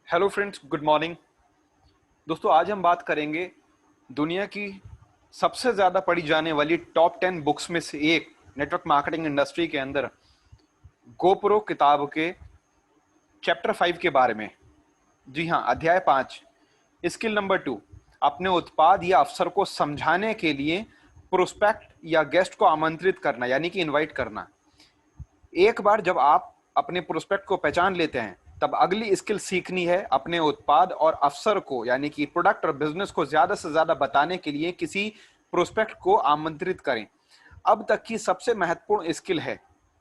Hello friends, good morning. दोस्तों, आज हम बात करेंगे दुनिया की सबसे ज़्यादा पढ़ी जाने वाली टॉप 10 बुक्स में से एक, नेटवर्क मार्केटिंग इंडस्ट्री के अंदर गोप्रो किताब के चैप्टर 5 के बारे में। जी हाँ, अध्याय 5, स्किल नंबर 2, अपने उत्पाद या अवसर को समझाने के लिए प्रोस्पेक्ट या गेस्ट को आमंत्रित करना, यानी कि इनवाइट करना। एक बार जब आप अपने प्रोस्पेक्ट को पहचान लेते हैं, तब अगली स्किल सीखनी है अपने उत्पाद और अवसर को, यानी कि प्रोडक्ट और बिजनेस को ज्यादा से ज्यादा बताने के लिए किसी प्रोस्पेक्ट को आमंत्रित करें। अब तक की सबसे महत्वपूर्ण स्किल है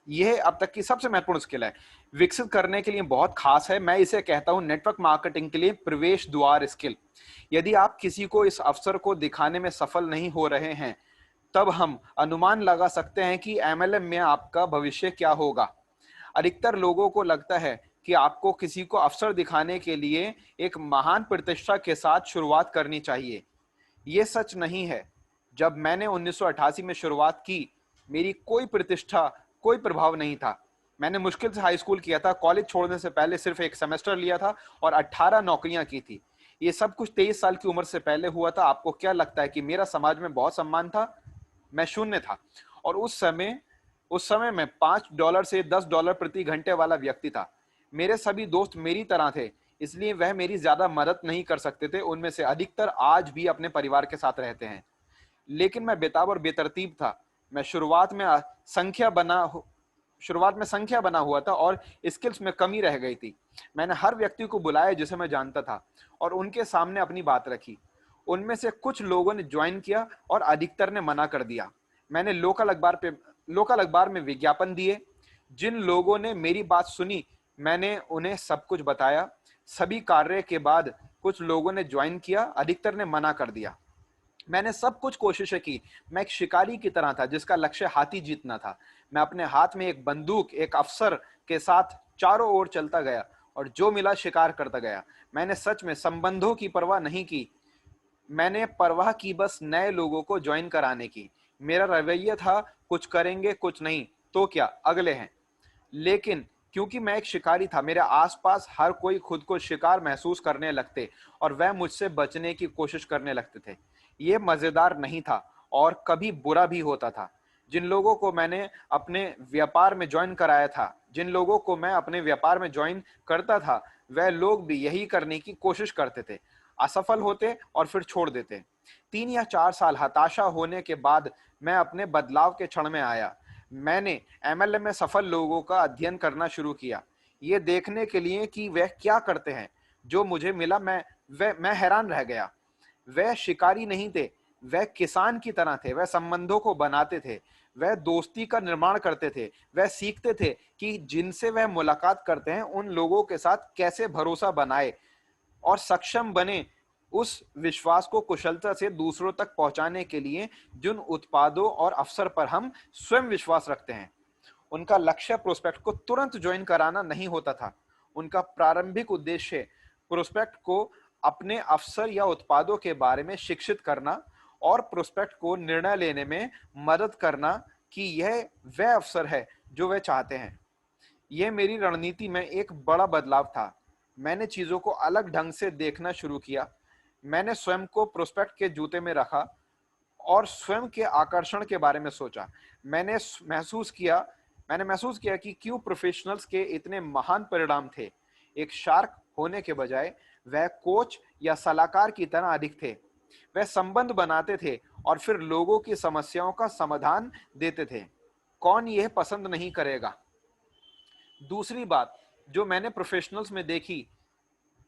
यह अब तक की सबसे महत्वपूर्ण स्किल है, विकसित करने के लिए बहुत खास है। मैं इसे कहता हूं नेटवर्क मार्केटिंग के लिए प्रवेश द्वार स्किल। यदि आप किसी को इस अवसर को दिखाने में सफल नहीं हो रहे हैं, तब हम अनुमान लगा सकते हैं कि एमएलएम में आपका भविष्य क्या होगा। अधिकतर लोगों को लगता है कि आपको किसी को अवसर दिखाने के लिए एक महान प्रतिष्ठा के साथ शुरुआत करनी चाहिए। यह सच नहीं है। जब मैंने 1988 में शुरुआत की, मेरी कोई प्रतिष्ठा, कोई प्रभाव नहीं था। मैंने मुश्किल से हाई स्कूल किया था, कॉलेज छोड़ने से पहले सिर्फ एक सेमेस्टर लिया था और 18 नौकरियां की थी। ये सब कुछ 23 साल की उम्र से पहले हुआ था। आपको क्या लगता है कि मेरा समाज में बहुत सम्मान था? मैं शून्य था। और उस समय मैं $5 से $10 प्रति घंटे वाला व्यक्ति था। मेरे सभी दोस्त मेरी तरह थे, इसलिए वह मेरी ज्यादा मदद नहीं कर सकते थे। उनमें से अधिकतर आज भी अपने परिवार के साथ रहते हैं। लेकिन मैं बेताब और बेतरतीब था। मैं शुरुआत में संख्या बना हुआ था और स्किल्स में कमी रह गई थी। मैंने हर व्यक्ति को बुलाया जिसे मैं जानता था और उनके सामने अपनी बात रखी। उनमें से कुछ लोगों ने ज्वाइन किया और अधिकतर ने मना कर दिया। मैंने लोकल अखबार में विज्ञापन दिए। जिन लोगों ने मेरी बात सुनी, मैंने उन्हें सब कुछ बताया। सभी कार्य के बाद कुछ लोगों ने ज्वाइन किया, अधिकतर ने मना कर दिया। मैंने सब कुछ कोशिशें की। मैं एक शिकारी की तरह था जिसका लक्ष्य हाथी जीतना था। मैं अपने हाथ में एक बंदूक, एक अफसर के साथ चारों ओर चलता गया और जो मिला शिकार करता गया। मैंने सच में संबंधों की परवाह नहीं की। मैंने परवाह की बस नए लोगों को ज्वाइन कराने की। मेरा रवैया था, कुछ करेंगे, कुछ नहीं तो क्या, अगले हैं। लेकिन क्योंकि मैं एक शिकारी था, मेरे आसपास हर कोई खुद को शिकार महसूस करने लगते और वह मुझसे बचने की कोशिश करने लगते थे। ये मजेदार नहीं था और कभी बुरा भी होता था। जिन लोगों को मैं अपने व्यापार में ज्वाइन करता था, वह लोग भी यही करने की कोशिश करते थे, असफल होते और फिर छोड़ देते। 3 या 4 साल हताशा होने के बाद मैं अपने बदलाव के क्षण में आया। मैंने एमएलएम में सफल लोगों का अध्ययन करना शुरू किया, ये देखने के लिए कि वह क्या करते हैं। जो मुझे मिला, मैं हैरान रह गया। वह शिकारी नहीं थे, वह किसान की तरह थे। वह संबंधों को बनाते थे, वह दोस्ती का निर्माण करते थे। वह सीखते थे कि जिनसे वह मुलाकात करते हैं, उन लोगों के साथ कैसे भरोसा बनाए और सक्षम बने उस विश्वास को कुशलता से दूसरों तक पहुंचाने के लिए जिन उत्पादों और अवसर पर हम स्वयं विश्वास रखते हैं। उनका लक्ष्य प्रोस्पेक्ट को तुरंत ज्वाइन कराना नहीं होता था। उनका प्रारंभिक उद्देश्य प्रोस्पेक्ट को अपने अवसर या उत्पादों के बारे में शिक्षित करना और प्रोस्पेक्ट को निर्णय लेने में मदद करना कि यह वह अवसर है जो वे चाहते हैं। यह मेरी रणनीति में एक बड़ा बदलाव था। मैंने चीजों को अलग ढंग से देखना शुरू किया। मैंने स्वयं को प्रोस्पेक्ट के जूते में रखा और स्वयं के आकर्षण के बारे में सोचा। मैंने महसूस किया मैंने महसूस किया कि क्यों प्रोफेशनल्स के इतने महान परिणाम थे। एक शार्क होने के बजाय वह कोच या सलाहकार की तरह अधिक थे। वह संबंध बनाते थे और फिर लोगों की समस्याओं का समाधान देते थे। कौन यह पसंद नहीं करेगा? दूसरी बात जो मैंने प्रोफेशनल्स में देखी,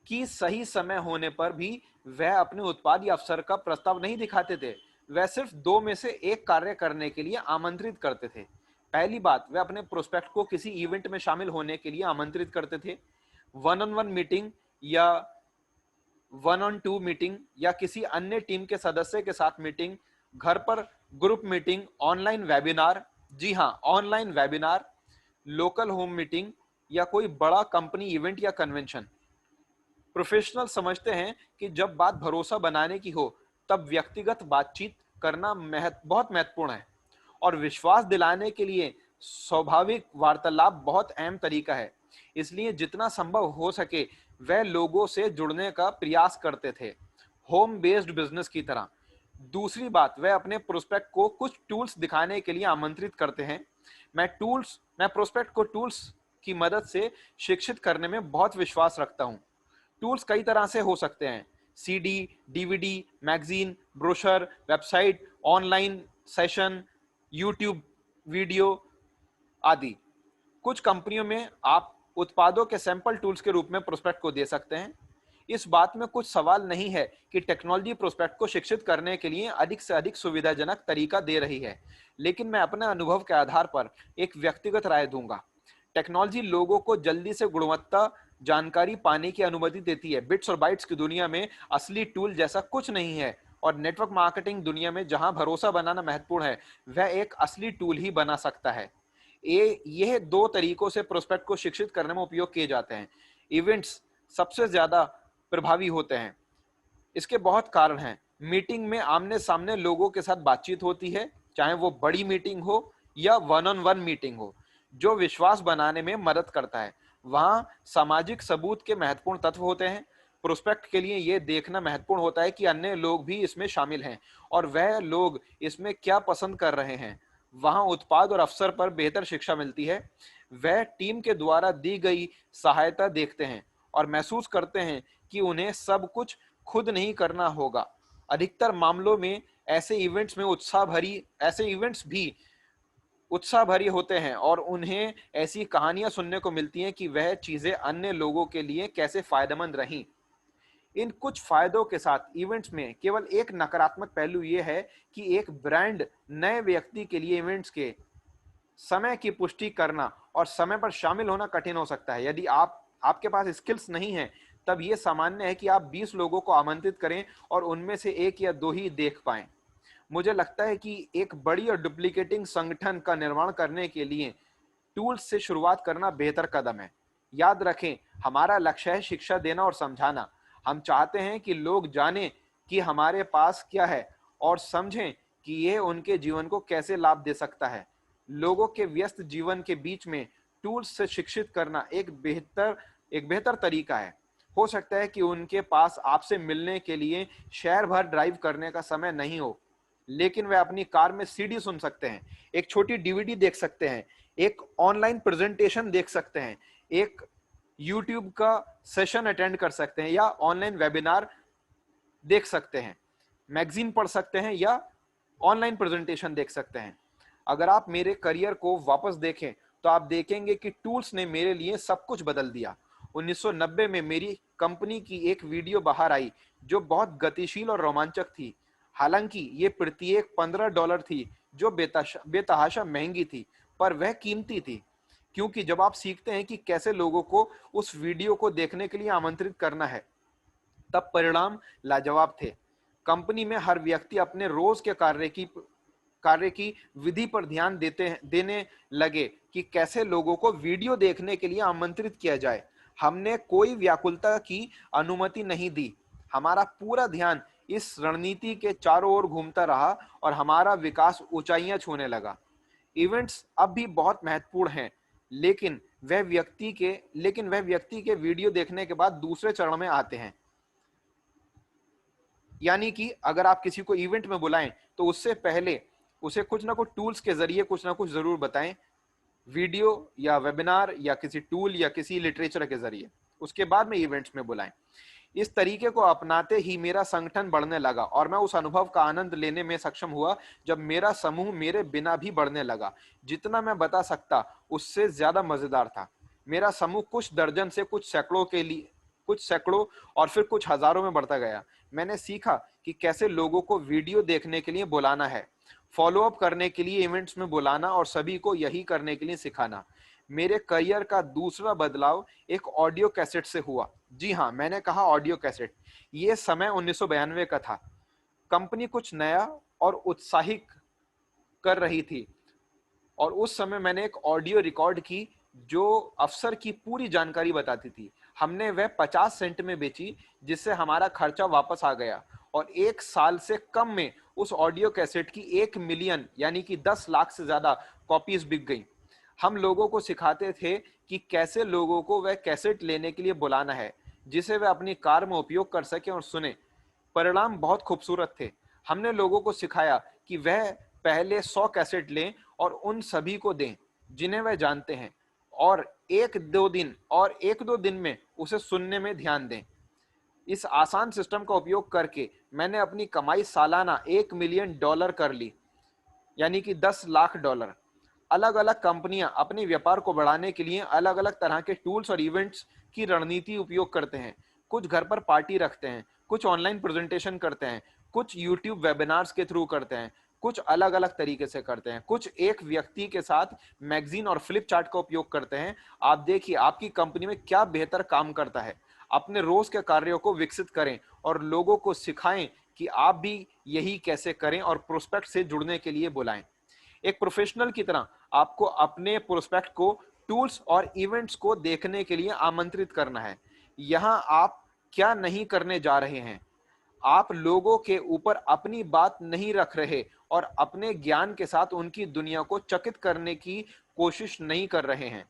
कि सही समय होने पर भी वह अपने उत्पाद या अवसर का प्रस्ताव नहीं दिखाते थे। वह सिर्फ दो में से एक कार्य करने के लिए आमंत्रित करते थे। पहली बात, वह अपने प्रोस्पेक्ट को किसी इवेंट में शामिल होने के लिए आमंत्रित करते थे। वन ऑन वन मीटिंग या वन ऑन टू मीटिंग या किसी अन्य टीम के सदस्य के साथ मीटिंग, घर पर ग्रुप मीटिंग, ऑनलाइन वेबिनार, जी हाँ, online webinar, local home meeting या कोई बड़ा कंपनी इवेंट या कन्वेंशन। प्रोफेशनल समझते हैं कि जब बात भरोसा बनाने की हो, तब व्यक्तिगत बातचीत करना बहुत महत्वपूर्ण है और विश्वास दिलाने के लिए स्वाभाविक वार्तालाप बहुत अहम तरीका है। इसलिए जितना संभव हो सके वह लोगों से जुड़ने का प्रयास करते थे, होम बेस्ड बिजनेस की तरह। दूसरी बात, वह अपने प्रोस्पेक्ट को कुछ टूल्स दिखाने के लिए आमंत्रित करते हैं। मैं प्रोस्पेक्ट को टूल्स की मदद से शिक्षित करने में बहुत विश्वास रखता हूं। टूल्स कई तरह से हो सकते हैं: CD, DVD, magazine, brochure, website, online session, YouTube video आदि। कुछ कंपनियों में आप उत्पादों के सैंपल टूल्स के रूप में प्रोस्पेक्ट को दे सकते हैं। इस बात में कुछ सवाल नहीं है कि टेक्नोलॉजी प्रोस्पेक्ट को शिक्षित करने के लिए अधिक से अधिक सुविधाजनक तरीका दे रही है, लेकिन मैं अपने अनुभव के आधार पर एक व्यक्तिगत राय दूंगा। टेक्नोलॉजी लोगों को जल्दी से गुणवत्ता जानकारी पाने की अनुमति देती है। बिट्स और बाइट्स की दुनिया में असली टूल जैसा कुछ नहीं है, और नेटवर्क मार्केटिंग दुनिया में जहां भरोसा बनाना महत्वपूर्ण है, वह एक असली टूल ही बना सकता है। यह दो तरीकों से प्रोस्पेक्ट को शिक्षित करने में उपयोग किए जाते हैं। इवेंट्स सबसे ज्यादा प्रभावी होते हैं। इसके बहुत कारण हैं। मीटिंग में आमने सामने लोगों के साथ बातचीत होती है, चाहे वो बड़ी मीटिंग हो या वन ऑन वन मीटिंग हो, जो विश्वास बनाने में मदद करता है। वहां सामाजिक सबूत के महत्वपूर्ण तत्व होते हैं। प्रोस्पेक्ट के लिए यह देखना महत्वपूर्ण होता है कि अन्य लोग भी इसमें शामिल हैं और वह लोग इसमें क्या पसंद कर रहे हैं। वहां उत्पाद और अवसर पर बेहतर शिक्षा मिलती है। वह टीम के द्वारा दी गई सहायता देखते हैं और महसूस करते हैं कि उन्हें सब कुछ खुद नहीं करना होगा। अधिकतर मामलों में ऐसे इवेंट्स भी उत्साह भरी होते हैं और उन्हें ऐसी कहानियां सुनने को मिलती हैं कि वह चीजें अन्य लोगों के लिए कैसे फायदेमंद रहीं। इन कुछ फायदों के साथ इवेंट्स में केवल एक नकारात्मक पहलू यह है कि एक ब्रांड नए व्यक्ति के लिए इवेंट्स के समय की पुष्टि करना और समय पर शामिल होना कठिन हो सकता है। यदि आपके पास स्किल्स नहीं है, तब यह सामान्य है कि आप 20 लोगों को आमंत्रित करें और उनमें से एक या दो ही देख पाएं। मुझे लगता है कि एक बड़ी और डुप्लीकेटिंग संगठन का निर्माण करने के लिए टूल्स से शुरुआत करना बेहतर कदम है। याद रखें, हमारा लक्ष्य है शिक्षा देना और समझाना। हम चाहते हैं कि लोग जानें कि हमारे पास क्या है और समझें कि यह उनके जीवन को कैसे लाभ दे सकता है। लोगों के व्यस्त जीवन के बीच में टूल्स से शिक्षित करना एक बेहतर तरीका है। हो सकता है कि उनके पास आपसे मिलने के लिए शहर भर ड्राइव करने का समय नहीं हो, लेकिन वे अपनी कार में सीडी सुन सकते हैं, एक छोटी डीवीडी देख सकते हैं, एक ऑनलाइन प्रेजेंटेशन देख सकते हैं, एक यूट्यूब का सेशन अटेंड कर सकते हैं या ऑनलाइन वेबिनार देख सकते हैं, मैगजीन पढ़ सकते हैं या ऑनलाइन प्रेजेंटेशन देख सकते हैं। अगर आप मेरे करियर को वापस देखें तो आप देखेंगे कि टूल्स ने मेरे लिए सब कुछ बदल दिया। 1990 में मेरी कंपनी की एक वीडियो बाहर आई जो बहुत गतिशील और रोमांचक थी। हालांकि ये प्रत्येक $15 थी, जो बेतहाशा महंगी थी, पर वह कीमती थी, क्योंकि जब आप सीखते हैं कि कैसे लोगों को उस वीडियो को देखने के लिए आमंत्रित करना है, तब परिणाम लाजवाब थे। कंपनी में हर व्यक्ति अपने रोज के कार्य की विधि पर ध्यान देने लगे कि कैसे लोगों को वीडियो देखने के लिए आमंत्रित किया जाए। हमने कोई व्याकुलता की अनुमति नहीं दी। हमारा पूरा ध्यान इस रणनीति के चारों ओर घूमता रहा और हमारा विकास ऊंचाइयां छूने लगा। इवेंट्स अब भी बहुत महत्वपूर्ण हैं, लेकिन वह व्यक्ति के वीडियो देखने के बाद दूसरे चरण में आते हैं। यानी कि अगर आप किसी को इवेंट में बुलाएं तो उससे पहले उसे कुछ ना कुछ टूल्स के जरिए कुछ ना कुछ जरूर बताएं, वीडियो या वेबिनार या किसी टूल या किसी लिटरेचर के जरिए। उसके बाद में इवेंट्स में बुलाएं। इस तरीके को अपनाते ही मेरा संगठन बढ़ने लगा और मैं उस अनुभव का आनंद लेने में सक्षम हुआ जब मेरा समूह मेरे बिना भी बढ़ने लगा। जितना मैं बता सकता उससे ज्यादा मजेदार था। मेरा समूह कुछ दर्जन से कुछ सैकड़ों और फिर कुछ हजारों में बढ़ता गया। मैंने सीखा कि कैसे लोगों को वीडियो देखने के लिए बुलाना है, फॉलो अप करने के लिए इवेंट्स में बुलाना और सभी को यही करने के लिए सिखाना। मेरे करियर का दूसरा बदलाव एक ऑडियो कैसेट से हुआ। जी हाँ, मैंने कहा ऑडियो कैसेट। ये समय 1992 का था। कंपनी कुछ नया और उत्साहित कर रही थी और उस समय मैंने एक ऑडियो रिकॉर्ड की जो अफसर की पूरी जानकारी बताती थी। हमने वह 50 सेंट में बेची, जिससे हमारा खर्चा वापस आ गया और 1 साल से कम में उस ऑडियो कैसेट की 1 मिलियन यानी कि 10 लाख से ज्यादा कॉपीज बिक गई। हम लोगों को सिखाते थे कि कैसे लोगों को वह कैसेट लेने के लिए बुलाना है, जिसे वे अपनी कार में उपयोग कर सकें और सुने। परिणाम बहुत खूबसूरत थे। हमने लोगों को सिखाया कि वह पहले 100 कैसेट लें और उन सभी को दें जिन्हें वह जानते हैं, और 1-2 दिन में उसे सुनने में ध्यान दें। इस आसान सिस्टम का उपयोग करके मैंने अपनी कमाई सालाना $1 मिलियन कर ली, यानी कि $10 लाख। अलग अलग कंपनियां अपने व्यापार को बढ़ाने के लिए अलग अलग तरह के टूल्स और इवेंट्स की रणनीति उपयोग करते हैं। कुछ घर पर पार्टी रखते हैं, कुछ ऑनलाइन प्रेजेंटेशन करते हैं, कुछ यूट्यूब वेबिनार्स के थ्रू करते हैं, कुछ अलग अलग तरीके से करते हैं, कुछ एक व्यक्ति के साथ मैगजीन और फ्लिप चार्ट का उपयोग करते हैं। आप देखिए आपकी कंपनी में क्या बेहतर काम करता है। अपने रोज के कार्यों को विकसित करें और लोगों को सिखाएं कि आप भी यही कैसे करें, और प्रोस्पेक्ट से जुड़ने के लिए बुलाएं। एक प्रोफेशनल की तरह आपको अपने प्रोस्पेक्ट को टूल्स और इवेंट्स को देखने के लिए आमंत्रित करना है। यहां आप क्या नहीं करने जा रहे हैं, आप लोगों के ऊपर अपनी बात नहीं रख रहे और अपने ज्ञान के साथ उनकी दुनिया को चकित करने की कोशिश नहीं कर रहे हैं।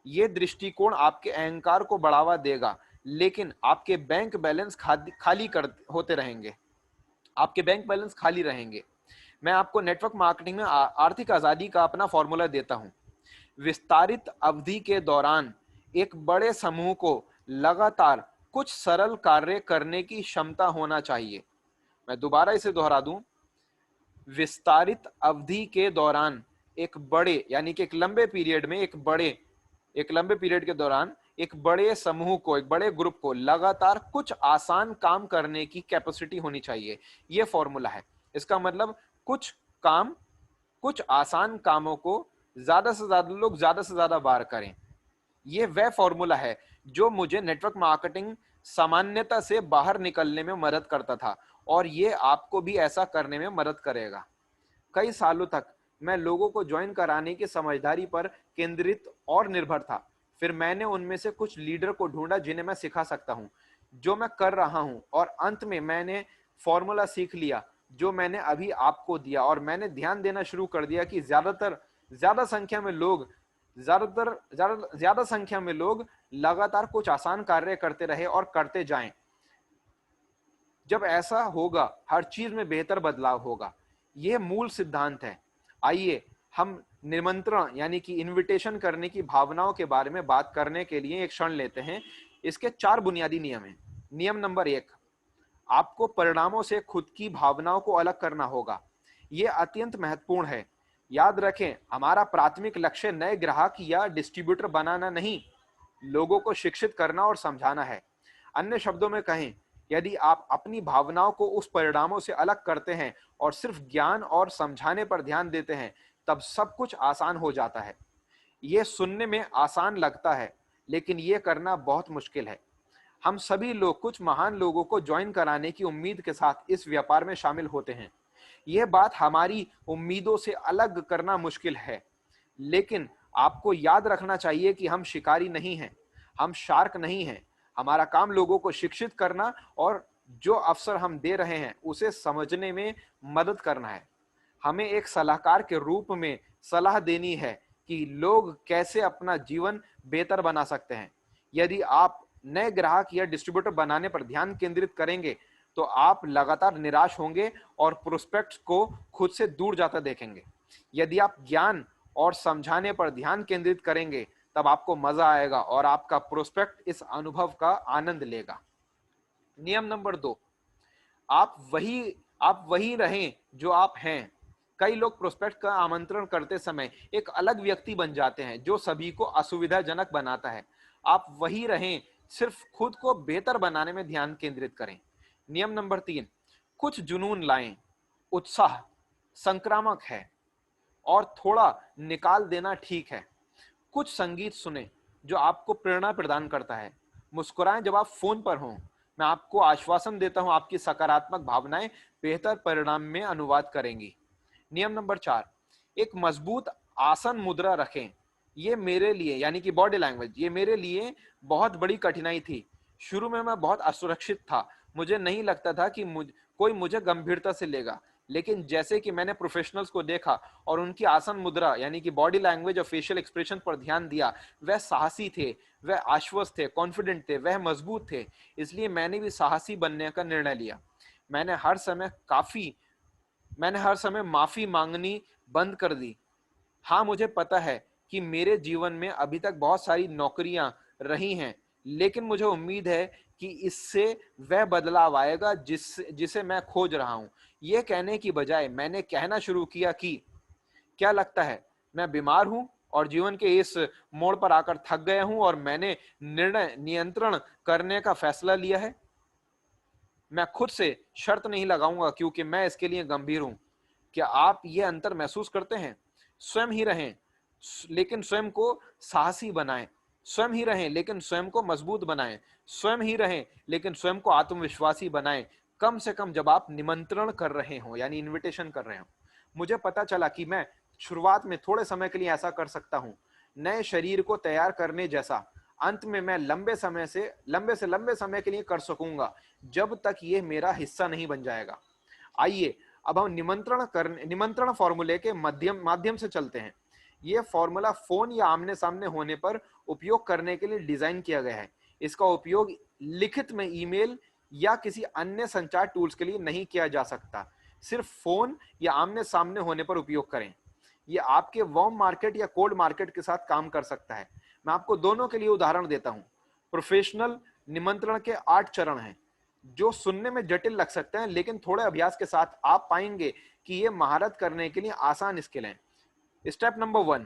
यह दृष्टिकोण आपके अहंकार को बढ़ावा देगा, लेकिन आपके बैंक बैलेंस खाली कर होते रहेंगे। आपके बैंक बैलेंस खाली रहेंगे। मैं आपको नेटवर्क मार्केटिंग में आर्थिक आजादी का अपना फॉर्मूला देता हूं। विस्तारित अवधि के दौरान एक बड़े समूह को लगातार कुछ सरल कार्य करने की क्षमता होना चाहिए। मैं दोबारा इसे दोहरा दूं। विस्तारित अवधि के दौरान एक बड़े, यानी कि एक लंबे पीरियड के दौरान एक बड़े समूह को, एक बड़े ग्रुप को लगातार कुछ आसान काम करने की कैपेसिटी होनी चाहिए। यह फॉर्मूला है। इसका मतलब कुछ आसान कामों को ज्यादा से ज्यादा लोग ज्यादा से ज्यादा बार करें। यह वह फॉर्मूला है जो मुझे नेटवर्क मार्केटिंग सामान्यता से बाहर निकलने में मदद करता था, और यह आपको भी ऐसा करने में मदद करेगा। कई सालों तक मैं लोगों को ज्वाइन कराने की समझदारी पर केंद्रित और निर्भर था। फिर मैंने उनमें से कुछ लीडर को ढूंढा जिन्हें मैं सिखा सकता हूं जो मैं कर रहा हूं, और अंत में मैंने फॉर्मूला सीख लिया जो मैंने अभी आपको दिया, और मैंने ध्यान देना शुरू कर दिया कि ज्यादा संख्या में लोग लगातार कुछ आसान कार्य करते रहे और करते जाएं। जब ऐसा होगा हर चीज में बेहतर बदलाव होगा। यह मूल सिद्धांत है। आइए हम निमंत्रण, यानी कि इनविटेशन करने की भावनाओं के बारे में बात करने के लिए एक क्षण लेते हैं। इसके 4 बुनियादी नियम हैं। नियम नंबर 1, आपको परिणामों से खुद की भावनाओं को अलग करना होगा। यह अत्यंत महत्वपूर्ण है। याद रखें, हमारा प्राथमिक लक्ष्य नए ग्राहक या डिस्ट्रीब्यूटर बनाना नहीं, लोगों को शिक्षित करना और समझाना है। अन्य शब्दों में कहें, यदि आप अपनी भावनाओं को उस परिणामों से अलग करते हैं और सिर्फ ज्ञान और समझाने पर ध्यान देते हैं, तब सब कुछ आसान हो जाता है। यह सुनने में आसान लगता है, लेकिन यह करना बहुत मुश्किल है। हम सभी लोग कुछ महान लोगों को ज्वाइन कराने की उम्मीद के साथ इस व्यापार में शामिल होते हैं। यह बात हमारी उम्मीदों से अलग करना मुश्किल है, लेकिन आपको याद रखना चाहिए कि हम शिकारी नहीं हैं, हम शार्क नहीं हैं। हमारा काम लोगों को शिक्षित करना और जो अवसर हम दे रहे हैं उसे समझने में मदद करना है। हमें एक सलाहकार के रूप में सलाह देनी है कि लोग कैसे अपना जीवन बेहतर बना सकते हैं। यदि आप नए ग्राहक या डिस्ट्रीब्यूटर बनाने पर ध्यान केंद्रित करेंगे तो आप लगातार निराश होंगे और प्रोस्पेक्ट्स को खुद से दूर जाता देखेंगे। यदि आप ज्ञान और समझाने पर ध्यान केंद्रित करेंगे तब आपको मजा आएगा और आपका प्रोस्पेक्ट इस अनुभव का आनंद लेगा। नियम नंबर 2, आप वही रहें जो आप हैं। कई लोग प्रोस्पेक्ट का आमंत्रण करते समय एक अलग व्यक्ति बन जाते हैं जो सभी को असुविधाजनक बनाता है। आप वही रहें, सिर्फ खुद को बेहतर बनाने में ध्यान केंद्रित करें। नियम नंबर 3, कुछ जुनून लाएं। उत्साह संक्रामक है और थोड़ा निकाल देना ठीक है। कुछ संगीत सुने जो आपको प्रेरणा प्रदान करता है। मुस्कुराएं जब आप फोन पर हों। मैं आपको आश्वासन देता हूं, आपकी सकारात्मक भावनाएं बेहतर परिणाम में अनुवाद करेंगी। नियम नंबर 4, एक मजबूत आसन मुद्रा रखें। ये मेरे लिए, यानी कि बॉडी लैंग्वेज, ये मेरे लिए बहुत बड़ी कठिनाई थी। शुरू में मैं बहुत असुरक्षित था। मुझे नहीं लगता था कि कोई मुझे गंभीरता से लेगा। लेकिन जैसे कि मैंने प्रोफेशनल्स को देखा और उनकी आसन मुद्रा यानी कि बॉडी लैंग्वेज और फेशियल एक्सप्रेशन पर ध्यान दिया, वह साहसी थे, वह आश्वस्त थे, कॉन्फिडेंट थे, वह मजबूत थे। इसलिए मैंने भी साहसी बनने का निर्णय लिया। मैंने हर समय काफी मैंने हर समय माफी मांगनी बंद कर दी। हाँ, मुझे पता है कि मेरे जीवन में अभी तक बहुत सारी नौकरियां रही हैं, लेकिन मुझे उम्मीद है कि इससे वह बदलाव आएगा जिसे मैं खोज रहा हूं। यह कहने की बजाय मैंने कहना शुरू किया कि क्या लगता है, मैं बीमार हूं और जीवन के इस मोड़ पर आकर थक गया हूं और मैंने निर्णय नियंत्रण करने का फैसला लिया है। मैं खुद से शर्त नहीं लगाऊंगा क्योंकि मैं इसके लिए गंभीर हूं। क्या आप ये अंतर महसूस करते हैं? स्वयं ही रहें, लेकिन स्वयं को साहसी बनाएं। स्वयं ही रहें, लेकिन स्वयं को मजबूत बनाएं। स्वयं ही रहें, लेकिन स्वयं को आत्मविश्वासी बनाएं। कम से कम जब आप निमंत्रण कर रहे हो, यानी इनविटेशन कर रहे हो। मुझे पता चला कि मैं शुरुआत में थोड़े समय के लिए ऐसा कर सकता हूं, नए शरीर को तैयार करने जैसा। अंत में मैं लंबे समय के लिए कर सकूंगा, जब तक ये मेरा हिस्सा नहीं बन जाएगा। आइए अब हम निमंत्रण फॉर्मूले के माध्यम से चलते हैं। यह फॉर्मूला फोन या आमने सामने होने पर उपयोग करने के लिए डिजाइन किया गया है। इसका उपयोग लिखित में ईमेल या किसी अन्य संचार टूल्स के लिए नहीं किया जा सकता। सिर्फ फोन या आमने सामने होने पर उपयोग करें। यह आपके वार्म मार्केट या कोल्ड मार्केट के साथ काम कर सकता है। मैं आपको दोनों के लिए उदाहरण देता हूं। प्रोफेशनल निमंत्रण के 8 चरण हैं, जो सुनने में जटिल लग सकते हैं, लेकिन थोड़े अभ्यास के साथ आप पाएंगे कि ये महारत करने के लिए आसान स्किल हैं। स्टेप नंबर 1,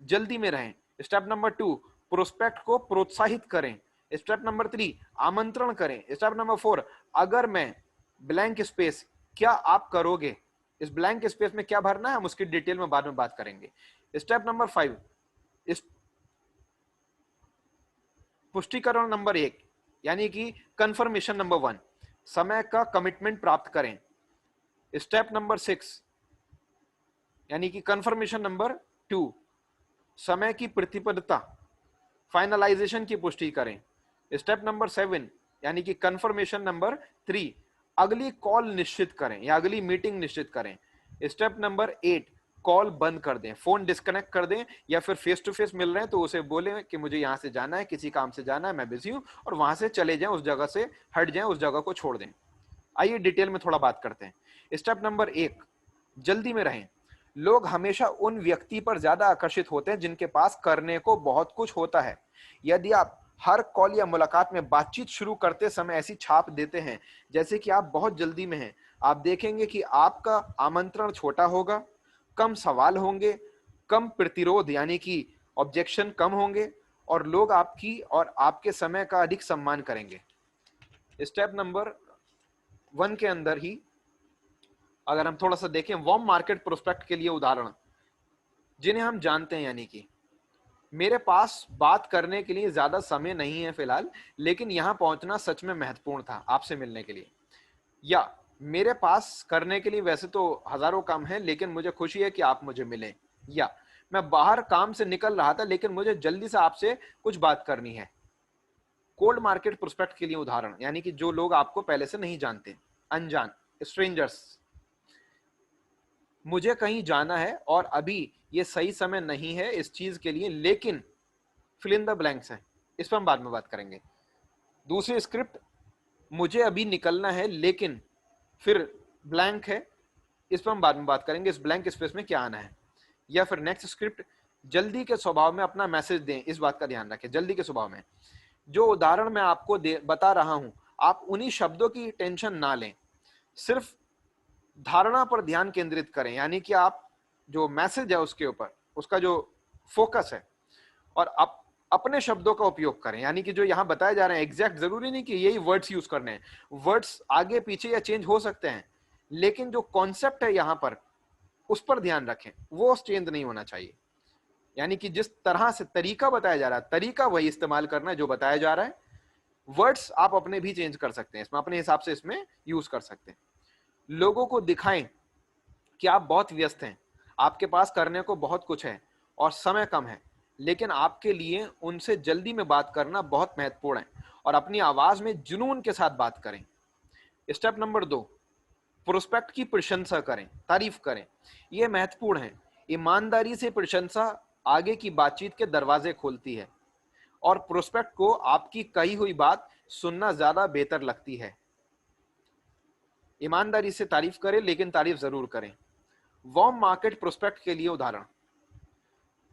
जल्दी में रहें। स्टेप नंबर 2, प्रोस्पेक्ट को प्रोत्साहित करें। स्टेप नंबर 3, आमंत्रण करें। स्टेप नंबर 4, अगर मैं ब्लैंक स्पेस, क्या आप करोगे? इस ब्लैंक स्पेस में क्या भरना है, हम उसकी डिटेल में बाद में बात करेंगे। स्टेप नंबर 5, इस पुष्टिकरण नंबर 1 यानी कि कंफर्मेशन नंबर 1, समय का कमिटमेंट प्राप्त करें। स्टेप नंबर 6 यानी कि कंफर्मेशन नंबर 2, समय की प्रतिबद्धता, फाइनलाइजेशन की पुष्टि करें। स्टेप नंबर 7 यानी कि कंफर्मेशन नंबर 3, अगली कॉल निश्चित करें या अगली मीटिंग निश्चित करें। स्टेप नंबर 8, कॉल बंद कर दें, फोन डिस्कनेक्ट कर दें, या फिर फेस टू फेस मिल रहे हैं तो उसे बोलें कि मुझे यहां से जाना है, किसी काम से जाना है, मैं बिजी हूं, और वहां से चले जाएं, उस जगह से हट जाएं, उस जगह को छोड़ दें। आइए डिटेल में थोड़ा बात करते हैं। स्टेप नंबर 1, जल्दी में रहें। लोग हमेशा उन व्यक्ति पर ज्यादा आकर्षित होते हैं जिनके पास करने को बहुत कुछ होता है। यदि आप हर कॉल या मुलाकात में बातचीत शुरू करते समय ऐसी छाप देते हैं जैसे कि आप बहुत जल्दी में हैं, आप देखेंगे कि आपका आमंत्रण छोटा होगा, कम सवाल होंगे, कम प्रतिरोध यानी कि ऑब्जेक्शन कम होंगे, और लोग आपकी और आपके समय का अधिक सम्मान करेंगे। स्टेप नंबर 1 के अंदर ही अगर हम थोड़ा सा देखें, वार्म मार्केट प्रोस्पेक्ट के लिए उदाहरण जिन्हें हम जानते हैं, यानी कि मेरे पास बात करने के लिए ज्यादा समय नहीं है फिलहाल, लेकिन यहां पहुंचना सच में महत्वपूर्ण था आपसे मिलने के लिए। या मेरे पास करने के लिए वैसे तो हजारों काम हैं, लेकिन मुझे खुशी है कि आप मुझे मिले। या मैं बाहर काम से निकल रहा था, लेकिन मुझे जल्दी से आपसे कुछ बात करनी है। कोल्ड मार्केट प्रोस्पेक्ट के लिए उदाहरण यानी कि जो लोग आपको पहले से नहीं जानते, अनजान, स्ट्रेंजर्स। मुझे कहीं जाना है और अभी ये सही समय नहीं है इस चीज के लिए, लेकिन फिल इन द ब्लैंक्स है, इस पर हम बाद में बात करेंगे। दूसरी स्क्रिप्ट, मुझे अभी निकलना है लेकिन, फिर ब्लैंक है, इस पर हम बाद में बात करेंगे, इस ब्लैंक स्पेस में क्या आना है। या फिर नेक्स्ट स्क्रिप्ट, जल्दी के स्वभाव में अपना मैसेज दें, इस बात का ध्यान रखें, जल्दी के स्वभाव में। जो उदाहरण मैं आपको बता रहा हूं, आप उन्हीं शब्दों की टेंशन ना लें, सिर्फ धारणा पर ध्यान केंद्रित करें, यानी कि आप जो मैसेज है उसके ऊपर, उसका जो फोकस है, और अपने शब्दों का उपयोग करें, यानी कि जो यहां बताए जा रहे हैं एग्जैक्ट जरूरी नहीं कि यही वर्ड्स यूज करने हैं, वर्ड्स आगे पीछे या चेंज हो सकते हैं, लेकिन जो कॉन्सेप्ट है यहां पर उस पर ध्यान रखें, वो चेंज नहीं होना चाहिए। यानी कि जिस तरह से तरीका बताया जा रहा है, तरीका वही इस्तेमाल करना है जो बताया जा रहा है। वर्ड्स आप अपने भी चेंज कर सकते हैं, इसमें अपने हिसाब से इसमें यूज कर सकते हैं। लोगों को दिखाएं कि आप बहुत व्यस्त हैं, आपके पास करने को बहुत कुछ है और समय कम है, लेकिन आपके लिए उनसे जल्दी में बात करना बहुत महत्वपूर्ण है, और अपनी आवाज में जुनून के साथ बात करें। स्टेप नंबर 2, प्रोस्पेक्ट की प्रशंसा करें, तारीफ करें। यह महत्वपूर्ण है। ईमानदारी से प्रशंसा आगे की बातचीत के दरवाजे खोलती है और प्रोस्पेक्ट को आपकी कही हुई बात सुनना ज्यादा बेहतर लगती है। ईमानदारी से तारीफ करें, लेकिन तारीफ जरूर करें। वार्म मार्केट प्रोस्पेक्ट के लिए उदाहरण: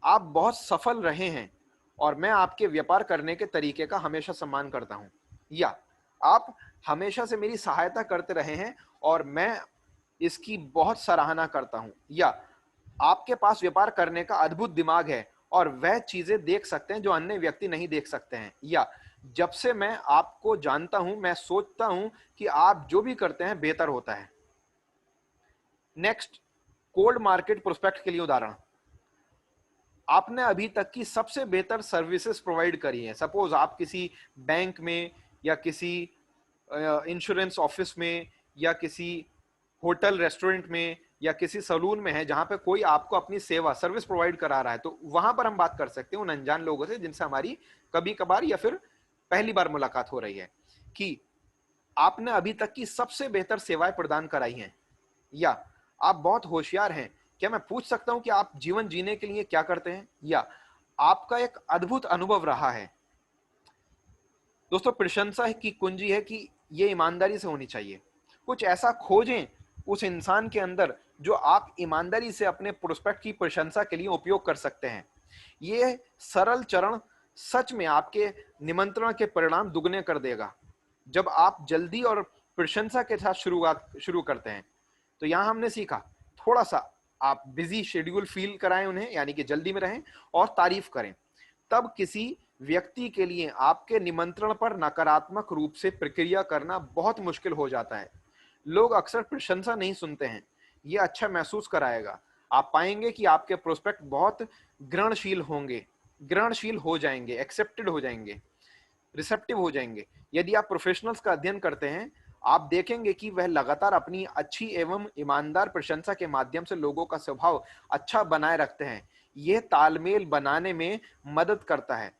आप बहुत सफल रहे हैं और मैं आपके व्यापार करने के तरीके का हमेशा सम्मान करता हूं। या आप हमेशा से मेरी सहायता करते रहे हैं और मैं इसकी बहुत सराहना करता हूं। या आपके पास व्यापार करने का अद्भुत दिमाग है और वह चीजें देख सकते हैं जो अन्य व्यक्ति नहीं देख सकते हैं। या जब से मैं आपको जानता हूं, मैं सोचता हूं कि आप जो भी करते हैं बेहतर होता है। नेक्स्ट, कोल्ड मार्केट प्रोस्पेक्ट के लिए उदाहरण: आपने अभी तक की सबसे बेहतर सर्विसेज प्रोवाइड करी है। सपोज आप किसी बैंक में या किसी इंश्योरेंस ऑफिस में या किसी होटल रेस्टोरेंट में या किसी सलून में है जहां पे कोई आपको अपनी सेवा सर्विस प्रोवाइड करा रहा है, तो वहां पर हम बात कर सकते हैं उन अनजान लोगों से जिनसे हमारी कभी कभार या फिर पहली बार मुलाकात हो रही है, कि आपने अभी तक की सबसे बेहतर सेवाएं प्रदान कराई हैं। या आप बहुत होशियार हैं, क्या मैं पूछ सकता हूं कि आप जीवन जीने के लिए क्या करते हैं? या आपका एक अद्भुत अनुभव रहा है। दोस्तों, प्रशंसा की कुंजी है कि यह ईमानदारी से होनी चाहिए। कुछ ऐसा खोजें उस इंसान के अंदर जो आप ईमानदारी से अपने प्रोस्पेक्ट की प्रशंसा के लिए उपयोग कर सकते हैं। यह सरल चरण सच में आपके निमंत्रण के परिणाम दुगने कर देगा। जब आप जल्दी और प्रशंसा के साथ शुरू करते हैं, तो यहां हमने सीखा, थोड़ा सा आप बिजी शेड्यूल फील कराएं उन्हें, यानी कि जल्दी में रहें और तारीफ करें। तब किसी व्यक्ति के लिए आपके निमंत्रण पर नकारात्मक रूप से प्रक्रिया करना बहुत मुश्किल हो जाता है। लोग अक्सर प्रशंसा नहीं सुनते हैं। यह अच्छा महसूस कराएगा। आप पाएंगे कि आपके प्रोस्पेक्ट बहुत ग्रहणशील हो जाएंगे, एक्सेप्टेड हो जाएंगे, रिसेप्टिव हो जाएंगे। यदि आप प्रोफेशनल्स का अध्ययन करते हैं, आप देखेंगे कि वह लगातार अपनी अच्छी एवं ईमानदार प्रशंसा के माध्यम से लोगों का स्वभाव अच्छा बनाए रखते हैं। यह तालमेल बनाने में मदद करता है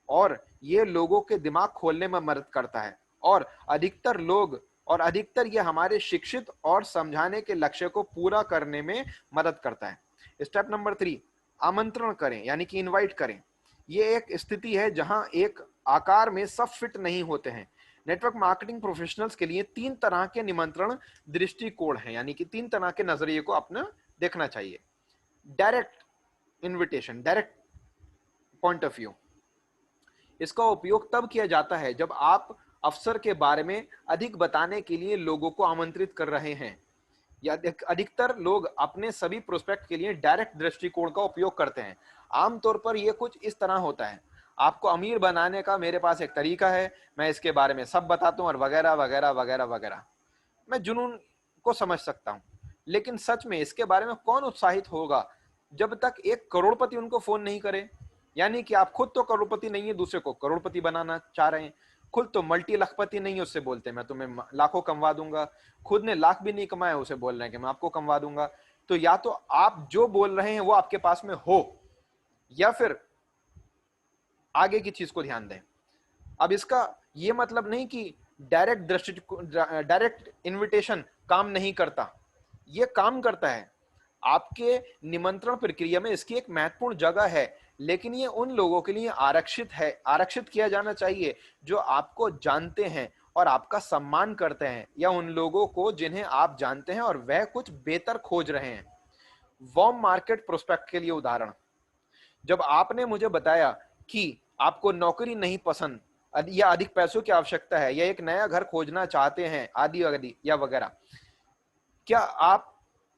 और यह लोगों के दिमाग खोलने में मदद करता है और अधिकतर यह हमारे शिक्षित और समझाने के लक्ष्य को पूरा करने में मदद करता है। स्टेप नंबर 3, आमंत्रण करें, यानी कि इनवाइट करें। यह एक स्थिति है जहां एक आकार में सब फिट नहीं होते हैं। नेटवर्क मार्केटिंग प्रोफेशनल्स के लिए 3 तरह के निमंत्रण दृष्टिकोण हैं, यानी कि 3 तरह के नजरिए को अपना देखना चाहिए। Direct invitation, direct point of view. इसका उपयोग तब किया जाता है जब आप अवसर के बारे में अधिक बताने के लिए लोगों को आमंत्रित कर रहे हैं। या अधिकतर लोग अपने सभी प्रोस्पेक्ट के लिए डायरेक्ट दृष्टिकोण का उपयोग करते हैं। आमतौर पर यह कुछ इस तरह होता है: आपको अमीर बनाने का मेरे पास एक तरीका है, मैं इसके बारे में सब बताता हूं और वगैरह वगैरह वगैरह वगैरह। मैं जुनून को समझ सकता हूं, लेकिन सच में इसके बारे में कौन उत्साहित होगा जब तक एक करोड़पति उनको फोन नहीं करे? यानी कि आप खुद तो करोड़पति नहीं है, दूसरे को करोड़पति बनाना चाह रहे हैं। खुद तो मल्टी लाखपति नहीं है, उससे बोलते हैं मैं तुम्हें लाखों कमवा दूंगा। खुद ने लाख भी नहीं कमाया, उसे बोल रहे हैं कि मैं आपको कमवा दूंगा। तो या तो आप जो बोल रहे हैं वो आपके पास में हो, या फिर आगे की चीज को ध्यान दें। अब इसका ये मतलब नहीं कि डायरेक्ट इनविटेशन काम नहीं करता। ये काम करता है। आपके निमंत्रण प्रक्रिया में इसकी एक महत्वपूर्ण जगह है, लेकिन ये उन लोगों के लिए आरक्षित किया जाना चाहिए जो आपको जानते हैं और आपका सम्मान करते हैं, या उन लोगों को जिन्हें आप जानते हैं और वह कुछ बेहतर खोज रहे हैं। वार्म मार्केट प्रोस्पेक्ट के लिए उदाहरण: जब आपने मुझे बताया कि आपको नौकरी नहीं पसंद या अधिक पैसों की आवश्यकता है या एक नया घर खोजना चाहते हैं, आदि आदि या वगैरह, क्या आप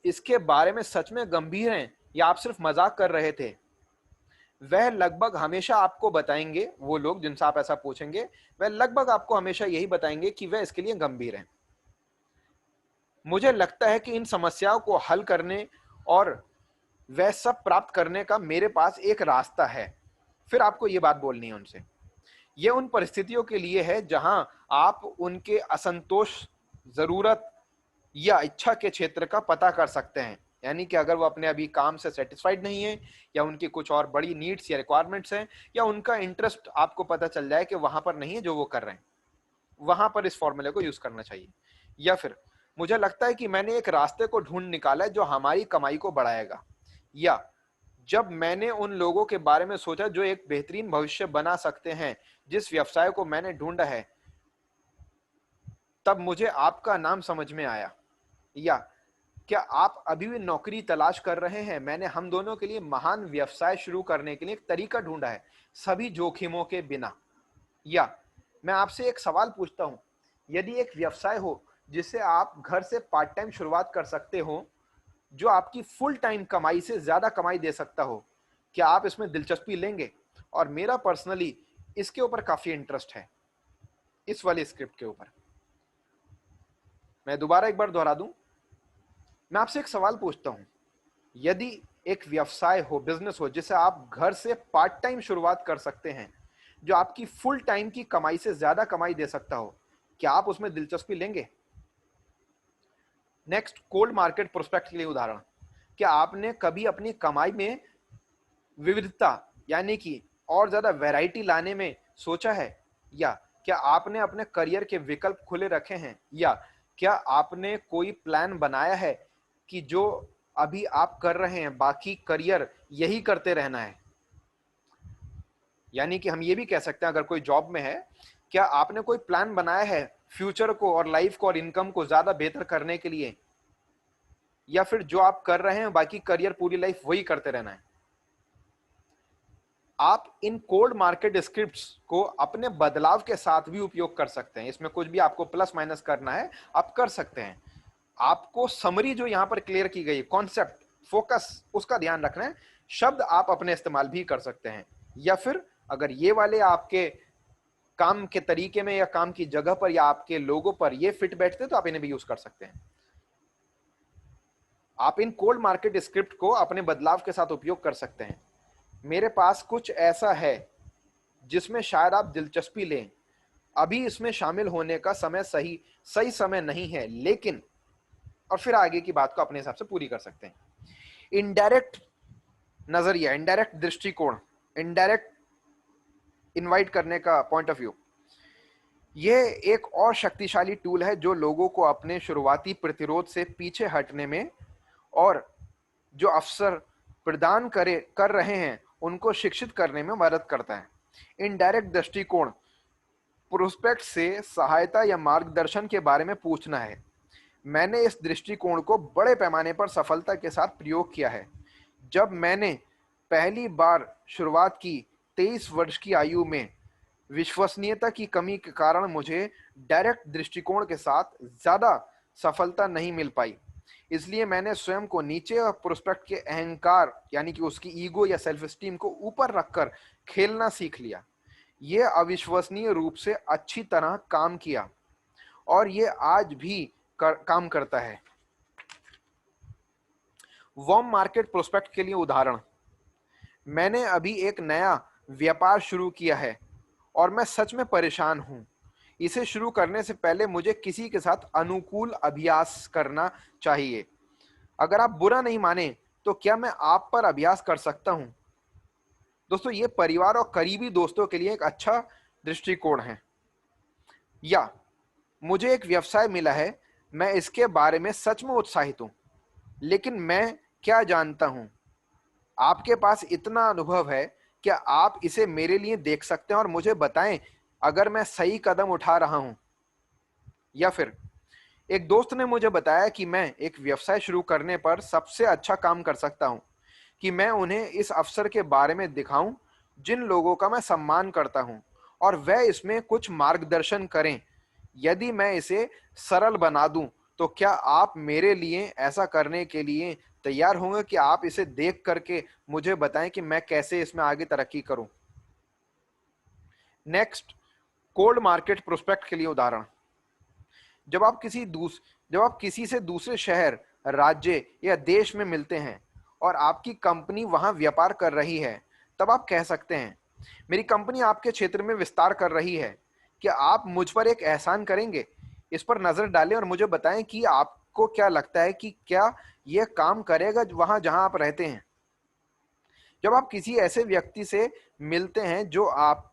इसके बारे में सच में गंभीर हैं या आप सिर्फ मजाक कर रहे थे? वह लगभग हमेशा आपको बताएंगे, वो लोग जिनसे आप ऐसा पूछेंगे, वह लगभग आपको हमेशा यही बताएंगे कि वह इसके लिए गंभीर हैं। मुझे लगता है कि इन समस्याओं को हल करने और वह सब प्राप्त करने का मेरे पास एक रास्ता है। फिर आपको यह बात बोलनी है उनसे। यह उन परिस्थितियों के लिए है जहां आप उनके असंतोष, जरूरत या इच्छा के क्षेत्र का पता कर सकते हैं। यानी कि अगर वो अपने अभी काम से सेटिस्फाइड नहीं है, या उनकी कुछ और बड़ी नीड्स या रिक्वायरमेंट्स हैं, या उनका इंटरेस्ट आपको पता चल जाए कि वहां पर नहीं है जो वो कर रहे हैं, वहां पर इस फॉर्मूले को यूज करना चाहिए। या फिर मुझे लगता है कि मैंने एक रास्ते को ढूंढ निकाला है जो हमारी कमाई को बढ़ाएगा। या जब मैंने उन लोगों के बारे में सोचा जो एक बेहतरीन भविष्य बना सकते हैं जिस व्यवसाय को मैंने ढूंढा है, तब मुझे आपका नाम समझ में आया। या क्या आप अभी भी नौकरी तलाश कर रहे हैं? मैंने हम दोनों के लिए महान व्यवसाय शुरू करने के लिए एक तरीका ढूंढा है, सभी जोखिमों के बिना। या मैं आपसे एक सवाल पूछता हूं, यदि एक व्यवसाय हो जिसे आप घर से पार्ट टाइम शुरुआत कर सकते हो, जो आपकी फुल टाइम कमाई से ज्यादा कमाई दे सकता हो, क्या आप इसमें दिलचस्पी लेंगे? और मेरा पर्सनली इसके ऊपर काफी इंटरेस्ट है, इस वाले स्क्रिप्ट के ऊपर। मैं दोबारा एक बार दोहरा दूं, मैं आपसे एक सवाल पूछता हूं, यदि एक व्यवसाय हो, बिजनेस हो जिसे आप घर से पार्ट टाइम शुरुआत कर सकते हैं, जो आपकी फुल टाइम की कमाई से ज्यादा कमाई दे सकता हो, क्या आप उसमें दिलचस्पी लेंगे? नेक्स्ट, कोल्ड मार्केट प्रोस्पेक्ट के लिए उदाहरण। क्या आपने कभी अपनी कमाई में विविधता यानी कि और ज्यादा वैरायटी लाने में सोचा है? या क्या आपने अपने करियर के विकल्प खुले रखे हैं? या क्या आपने कोई प्लान बनाया है कि जो अभी आप कर रहे हैं बाकी करियर यही करते रहना है? यानी कि हम ये भी कह सकते हैं, अगर कोई जॉब में है, क्या आपने कोई प्लान बनाया है फ्यूचर को और लाइफ को और इनकम को ज्यादा बेहतर करने के लिए? या फिर जो आप कर रहे हैं बाकी करियर पूरी लाइफ वही करते रहना है? आप इन कोल्ड मार्केट स्क्रिप्ट्स को अपने बदलाव के साथ भी उपयोग कर सकते हैं। इसमें कुछ भी आपको प्लस माइनस करना है, आप कर सकते हैं। आपको समरी जो यहां पर क्लियर की गई, कॉन्सेप्ट, फोकस, उसका ध्यान रखना है। शब्द आप अपने इस्तेमाल भी कर सकते हैं, या फिर अगर ये वाले आपके काम के तरीके में या काम की जगह पर या आपके लोगों पर ये फिट बैठते तो आप इन्हें भी यूज कर सकते हैं। आप इन कोल्ड मार्केट स्क्रिप्ट को अपने बदलाव के साथ उपयोग कर सकते हैं। मेरे पास कुछ ऐसा है जिसमें शायद आप दिलचस्पी लें। अभी इसमें शामिल होने का समय सही सही समय नहीं है, लेकिन, और फिर आगे की बात को अपने हिसाब से पूरी कर सकते हैं। इनडायरेक्ट नजरिया, इनडायरेक्ट दृष्टिकोण, इनडायरेक्ट इनवाइट करने का पॉइंट ऑफ व्यू, यह एक और शक्तिशाली टूल है जो लोगों को अपने शुरुआती प्रतिरोध से पीछे हटने में और जो अवसर प्रदान कर रहे हैं उनको शिक्षित करने में मदद करता है। इनडायरेक्ट दृष्टिकोण प्रोस्पेक्ट से सहायता या मार्गदर्शन के बारे में पूछना है। मैंने इस दृष्टिकोण को बड़े पैमाने पर सफलता के साथ प्रयोग किया है। जब मैंने पहली बार शुरुआत की 23 वर्ष की आयु में, विश्वसनीयता की कमी के कारण मुझे डायरेक्ट दृष्टिकोण के साथ ज्यादा सफलता नहीं मिल पाई। इसलिए मैंने स्वयं को नीचे और प्रोस्पेक्ट के अहंकार यानी कि उसकी ईगो या सेल्फ स्टीम को ऊपर रखकर खेलना सीख लिया। यह अविश्वसनीय रूप से अच्छी तरह काम किया और यह आज भी काम करता है। वार्म मार्केट प्रोस्पेक्ट के लिए उदाहरण। मैंने अभी एक नया व्यापार शुरू किया है और मैं सच में परेशान हूं। इसे शुरू करने से पहले मुझे किसी के साथ अनुकूल अभ्यास करना चाहिए। अगर आप बुरा नहीं माने तो क्या मैं आप पर अभ्यास कर सकता हूं? दोस्तों, ये परिवार और करीबी दोस्तों के लिए एक अच्छा दृष्टिकोण है। या मुझे एक व्यवसाय मिला है, मैं इसके बारे में सच में उत्साहित हूं, लेकिन मैं क्या जानता हूं? आपके पास इतना अनुभव है, क्या आप इसे मेरे लिए देख सकते हैं और मुझे बताएं अगर मैं सही कदम उठा रहा हूं? या फिर एक दोस्त ने मुझे बताया कि मैं एक व्यवसाय शुरू करने पर सबसे अच्छा काम कर सकता हूं कि मैं उन्हें इस अवसर के बारे में दिखाऊं जिन लोगों का मैं सम्मान करता हूं और वह इसमें कुछ मार्गदर्शन करें। यदि मैं इसे सरल बना दूं तो क्या आप मेरे लिए ऐसा करने के लिए तैयार होंगे कि आप इसे देख करके मुझे बताएं कि मैं कैसे इसमें आगे तरक्की करूं? नेक्स्ट, कोल्ड मार्केट प्रोस्पेक्ट के लिए उदाहरण। जब आप किसी से दूसरे शहर, राज्य या देश में मिलते हैं और आपकी कंपनी वहां व्यापार कर रही है, तब आप कह सकते हैं, मेरी कंपनी आपके क्षेत्र में विस्तार कर रही है। क्या आप मुझ पर एक एहसान करेंगे? इस पर नजर डालें और मुझे बताएं कि आपको क्या लगता है कि क्या यह काम करेगा वहां जहां आप रहते हैं। जब आप किसी ऐसे व्यक्ति से मिलते हैं जो आप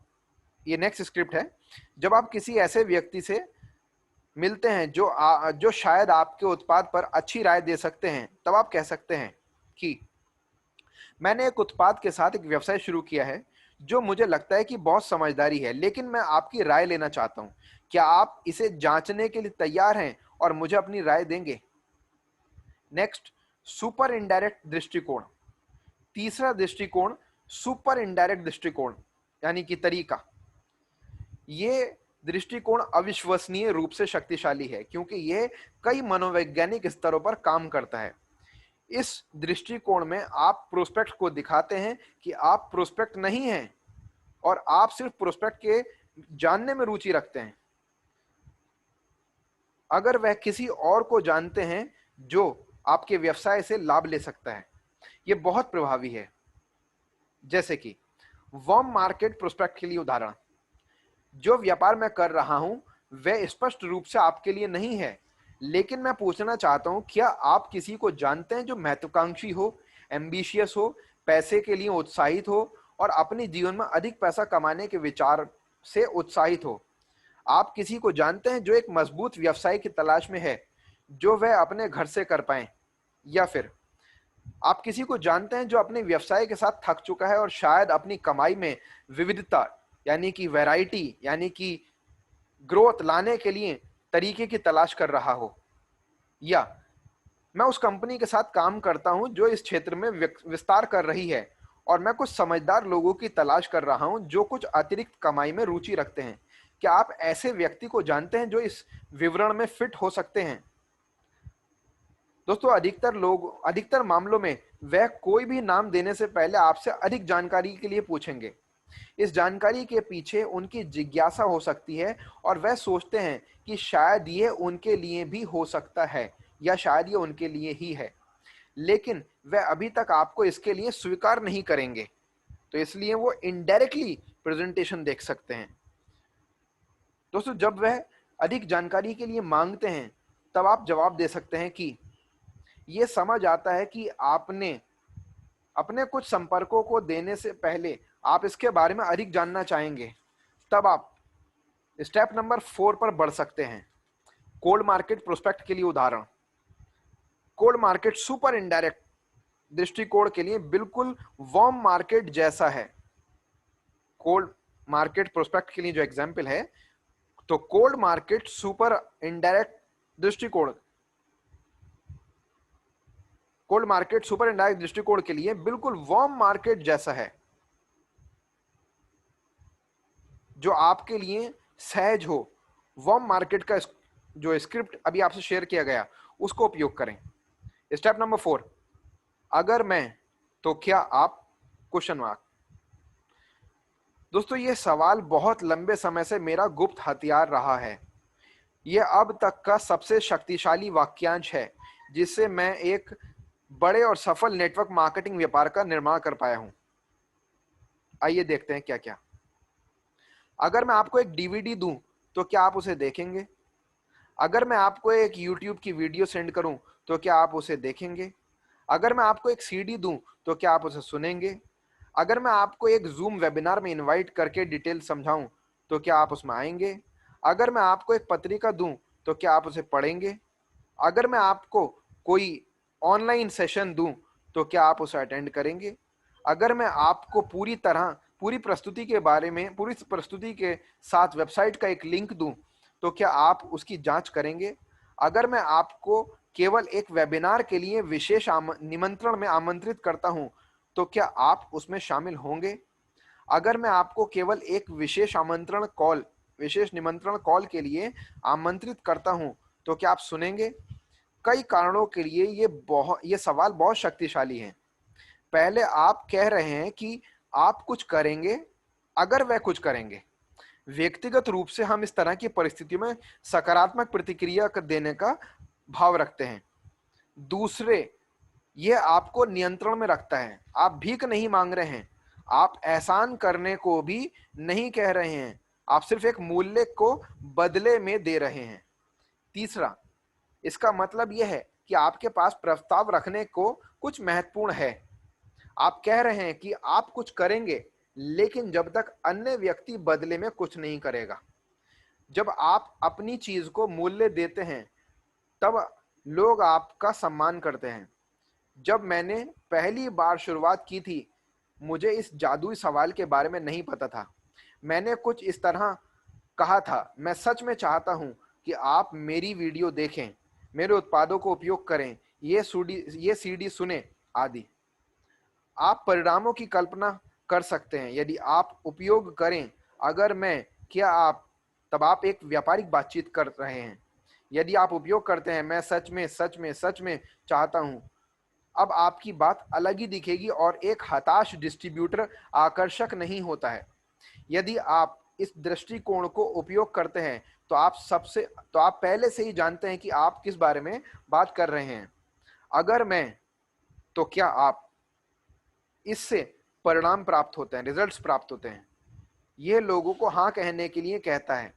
ये नेक्स्ट स्क्रिप्ट है। जब आप किसी ऐसे व्यक्ति से मिलते हैं जो शायद आपके उत्पाद पर अच्छी राय दे सकते हैं, तब आप कह सकते हैं कि मैंने एक उत्पाद के साथ एक व्यवसाय शुरू किया है जो मुझे लगता है कि बहुत समझदारी है, लेकिन मैं आपकी राय लेना चाहता हूं। क्या आप इसे जांचने के लिए तैयार हैं और मुझे अपनी राय देंगे? नेक्स्ट, सुपर इनडायरेक्ट दृष्टिकोण। तीसरा दृष्टिकोण सुपर इनडायरेक्ट दृष्टिकोण यानी कि तरीका। ये दृष्टिकोण अविश्वसनीय रूप से शक्तिशाली है क्योंकि यह कई मनोवैज्ञानिक स्तरों पर काम करता है। इस दृष्टिकोण में आप प्रोस्पेक्ट को दिखाते हैं कि आप प्रोस्पेक्ट नहीं हैं और आप सिर्फ प्रोस्पेक्ट के जानने में रुचि रखते हैं। अगर वह किसी और को जानते हैं जो आपके व्यवसाय से लाभ ले सकता है, यह बहुत प्रभावी है। जैसे कि वर्म मार्केट प्रोस्पेक्ट के लिए उदाहरण, जो व्यापार मैं कर रहा हूं वह स्पष्ट रूप से आपके लिए नहीं है, लेकिन मैं पूछना चाहता हूं, क्या आप किसी को जानते हैं जो महत्वाकांक्षी हो, एम्बिशियस हो, पैसे के लिए उत्साहित हो और अपने जीवन में अधिक पैसा कमाने के विचार से उत्साहित हो? आप किसी को जानते हैं जो एक मजबूत व्यवसाय की तलाश में है जो वह अपने घर से कर पाए? या फिर आप किसी को जानते हैं जो अपने व्यवसाय के साथ थक चुका है और शायद अपनी कमाई में विविधता यानी कि वैरायटी यानी कि ग्रोथ लाने के लिए तरीके की तलाश कर रहा हो? या मैं उस कंपनी के साथ काम करता हूं जो इस क्षेत्र में विस्तार कर रही है और मैं कुछ समझदार लोगों की तलाश कर रहा हूं जो कुछ अतिरिक्त कमाई में रुचि रखते हैं। क्या आप ऐसे व्यक्ति को जानते हैं जो इस विवरण में फिट हो सकते हैं? दोस्तों, अधिकतर मामलों में वह कोई भी नाम देने से पहले आपसे अधिक जानकारी के लिए पूछेंगे। इस जानकारी के पीछे उनकी जिज्ञासा हो सकती है और वह सोचते हैं कि शायद ये उनके लिए भी हो सकता है या शायद ये उनके लिए ही है, लेकिन वह अभी तक आपको इसके लिए स्वीकार नहीं करेंगे, तो इसलिए वो इनडायरेक्टली प्रेजेंटेशन देख सकते हैं। दोस्तों, जब वह अधिक जानकारी के लिए मांगते हैं, तब आप जवाब दे सकते हैं कि ये समझ आता है कि आपने अपने कुछ संपर्कों को देने से पहले आप इसके बारे में अधिक जानना चाहेंगे। तब आप स्टेप नंबर 4 पर बढ़ सकते हैं, कोल्ड मार्केट प्रोस्पेक्ट के लिए उदाहरण। कोल्ड मार्केट सुपर इनडायरेक्ट दृष्टिकोण के लिए बिल्कुल वार्म मार्केट जैसा है। कोल्ड मार्केट प्रोस्पेक्ट के लिए जो एग्जाम्पल है, तो कोल्ड मार्केट सुपर इनडायरेक्ट दृष्टिकोण कोल्ड मार्केट सुपर इनडायरेक्ट दृष्टिकोण के लिए बिल्कुल वार्म मार्केट जैसा है, जो आपके लिए सहज हो। वार्म मार्केट का जो स्क्रिप्ट अभी आपसे शेयर किया गया उसको उपयोग करें। स्टेप नंबर 4, अगर मैं तो क्या आप? Question mark. दोस्तों, ये सवाल बहुत लंबे समय से मेरा गुप्त हथियार रहा है। यह अब तक का सबसे शक्तिशाली वाक्यांश है जिससे मैं एक बड़े और सफल नेटवर्क मार्केटिंग व्यापार का निर्माण कर पाया हूं। आइए देखते हैं क्या क्या। अगर मैं आपको एक डीवीडी दूं तो क्या आप उसे देखेंगे? अगर मैं आपको एक यूट्यूब की वीडियो सेंड करूं तो क्या आप उसे देखेंगे? अगर मैं आपको एक सीडी दूं तो क्या आप उसे सुनेंगे? अगर मैं आपको एक जूम वेबिनार में इनवाइट करके डिटेल समझाऊं तो क्या आप उसमें आएंगे? अगर मैं आपको एक पत्रिका दूं तो क्या आप उसे पढ़ेंगे? अगर मैं आपको कोई ऑनलाइन सेशन दूं तो क्या आप उसे अटेंड करेंगे? अगर मैं आपको पूरी प्रस्तुति के साथ वेबसाइट का एक लिंक दूं तो क्या आप उसकी जांच करेंगे? अगर मैं आपको केवल एक वेबिनार के लिए विशेष निमंत्रण में आमंत्रित करता हूं तो क्या आप उसमें शामिल होंगे? अगर मैं आपको केवल एक विशेष निमंत्रण कॉल के लिए आमंत्रित करता हूं तो क्या आप सुनेंगे? कई कारणों के लिए ये सवाल बहुत शक्तिशाली है। पहले आप कह रहे हैं कि आप कुछ करेंगे अगर वह कुछ करेंगे। व्यक्तिगत रूप से हम इस तरह की परिस्थितियों में सकारात्मक प्रतिक्रिया देने का भाव रखते हैं। दूसरे, यह आपको नियंत्रण में रखता है। आप भीख नहीं मांग रहे हैं, आप एहसान करने को भी नहीं कह रहे हैं, आप सिर्फ एक मूल्य को बदले में दे रहे हैं। तीसरा, इसका मतलब यह है कि आपके पास प्रस्ताव रखने को कुछ महत्वपूर्ण है। आप कह रहे हैं कि आप कुछ करेंगे, लेकिन जब तक अन्य व्यक्ति बदले में कुछ नहीं करेगा। जब आप अपनी चीज को मूल्य देते हैं तब लोग आपका सम्मान करते हैं। जब मैंने पहली बार शुरुआत की थी, मुझे इस जादुई सवाल के बारे में नहीं पता था। मैंने कुछ इस तरह कहा था, मैं सच में चाहता हूं कि आप मेरी वीडियो देखें, मेरे उत्पादों को उपयोग करें, ये सीडी सुने आदि। आप परिणामों की कल्पना कर सकते हैं यदि आप उपयोग करें। अगर मैं क्या आप तब आप एक व्यापारिक बातचीत कर रहे हैं। यदि आप उपयोग करते हैं, मैं सच में चाहता हूं, अब आपकी बात अलग ही दिखेगी और एक हताश डिस्ट्रीब्यूटर आकर्षक नहीं होता है। यदि आप इस दृष्टिकोण को उपयोग करते हैं तो आप पहले से ही जानते हैं कि आप किस बारे में बात कर रहे हैं। अगर मैं तो क्या आप इससे परिणाम प्राप्त होते हैं, रिजल्ट्स प्राप्त होते हैं। यह लोगों को हाँ कहने के लिए कहता है।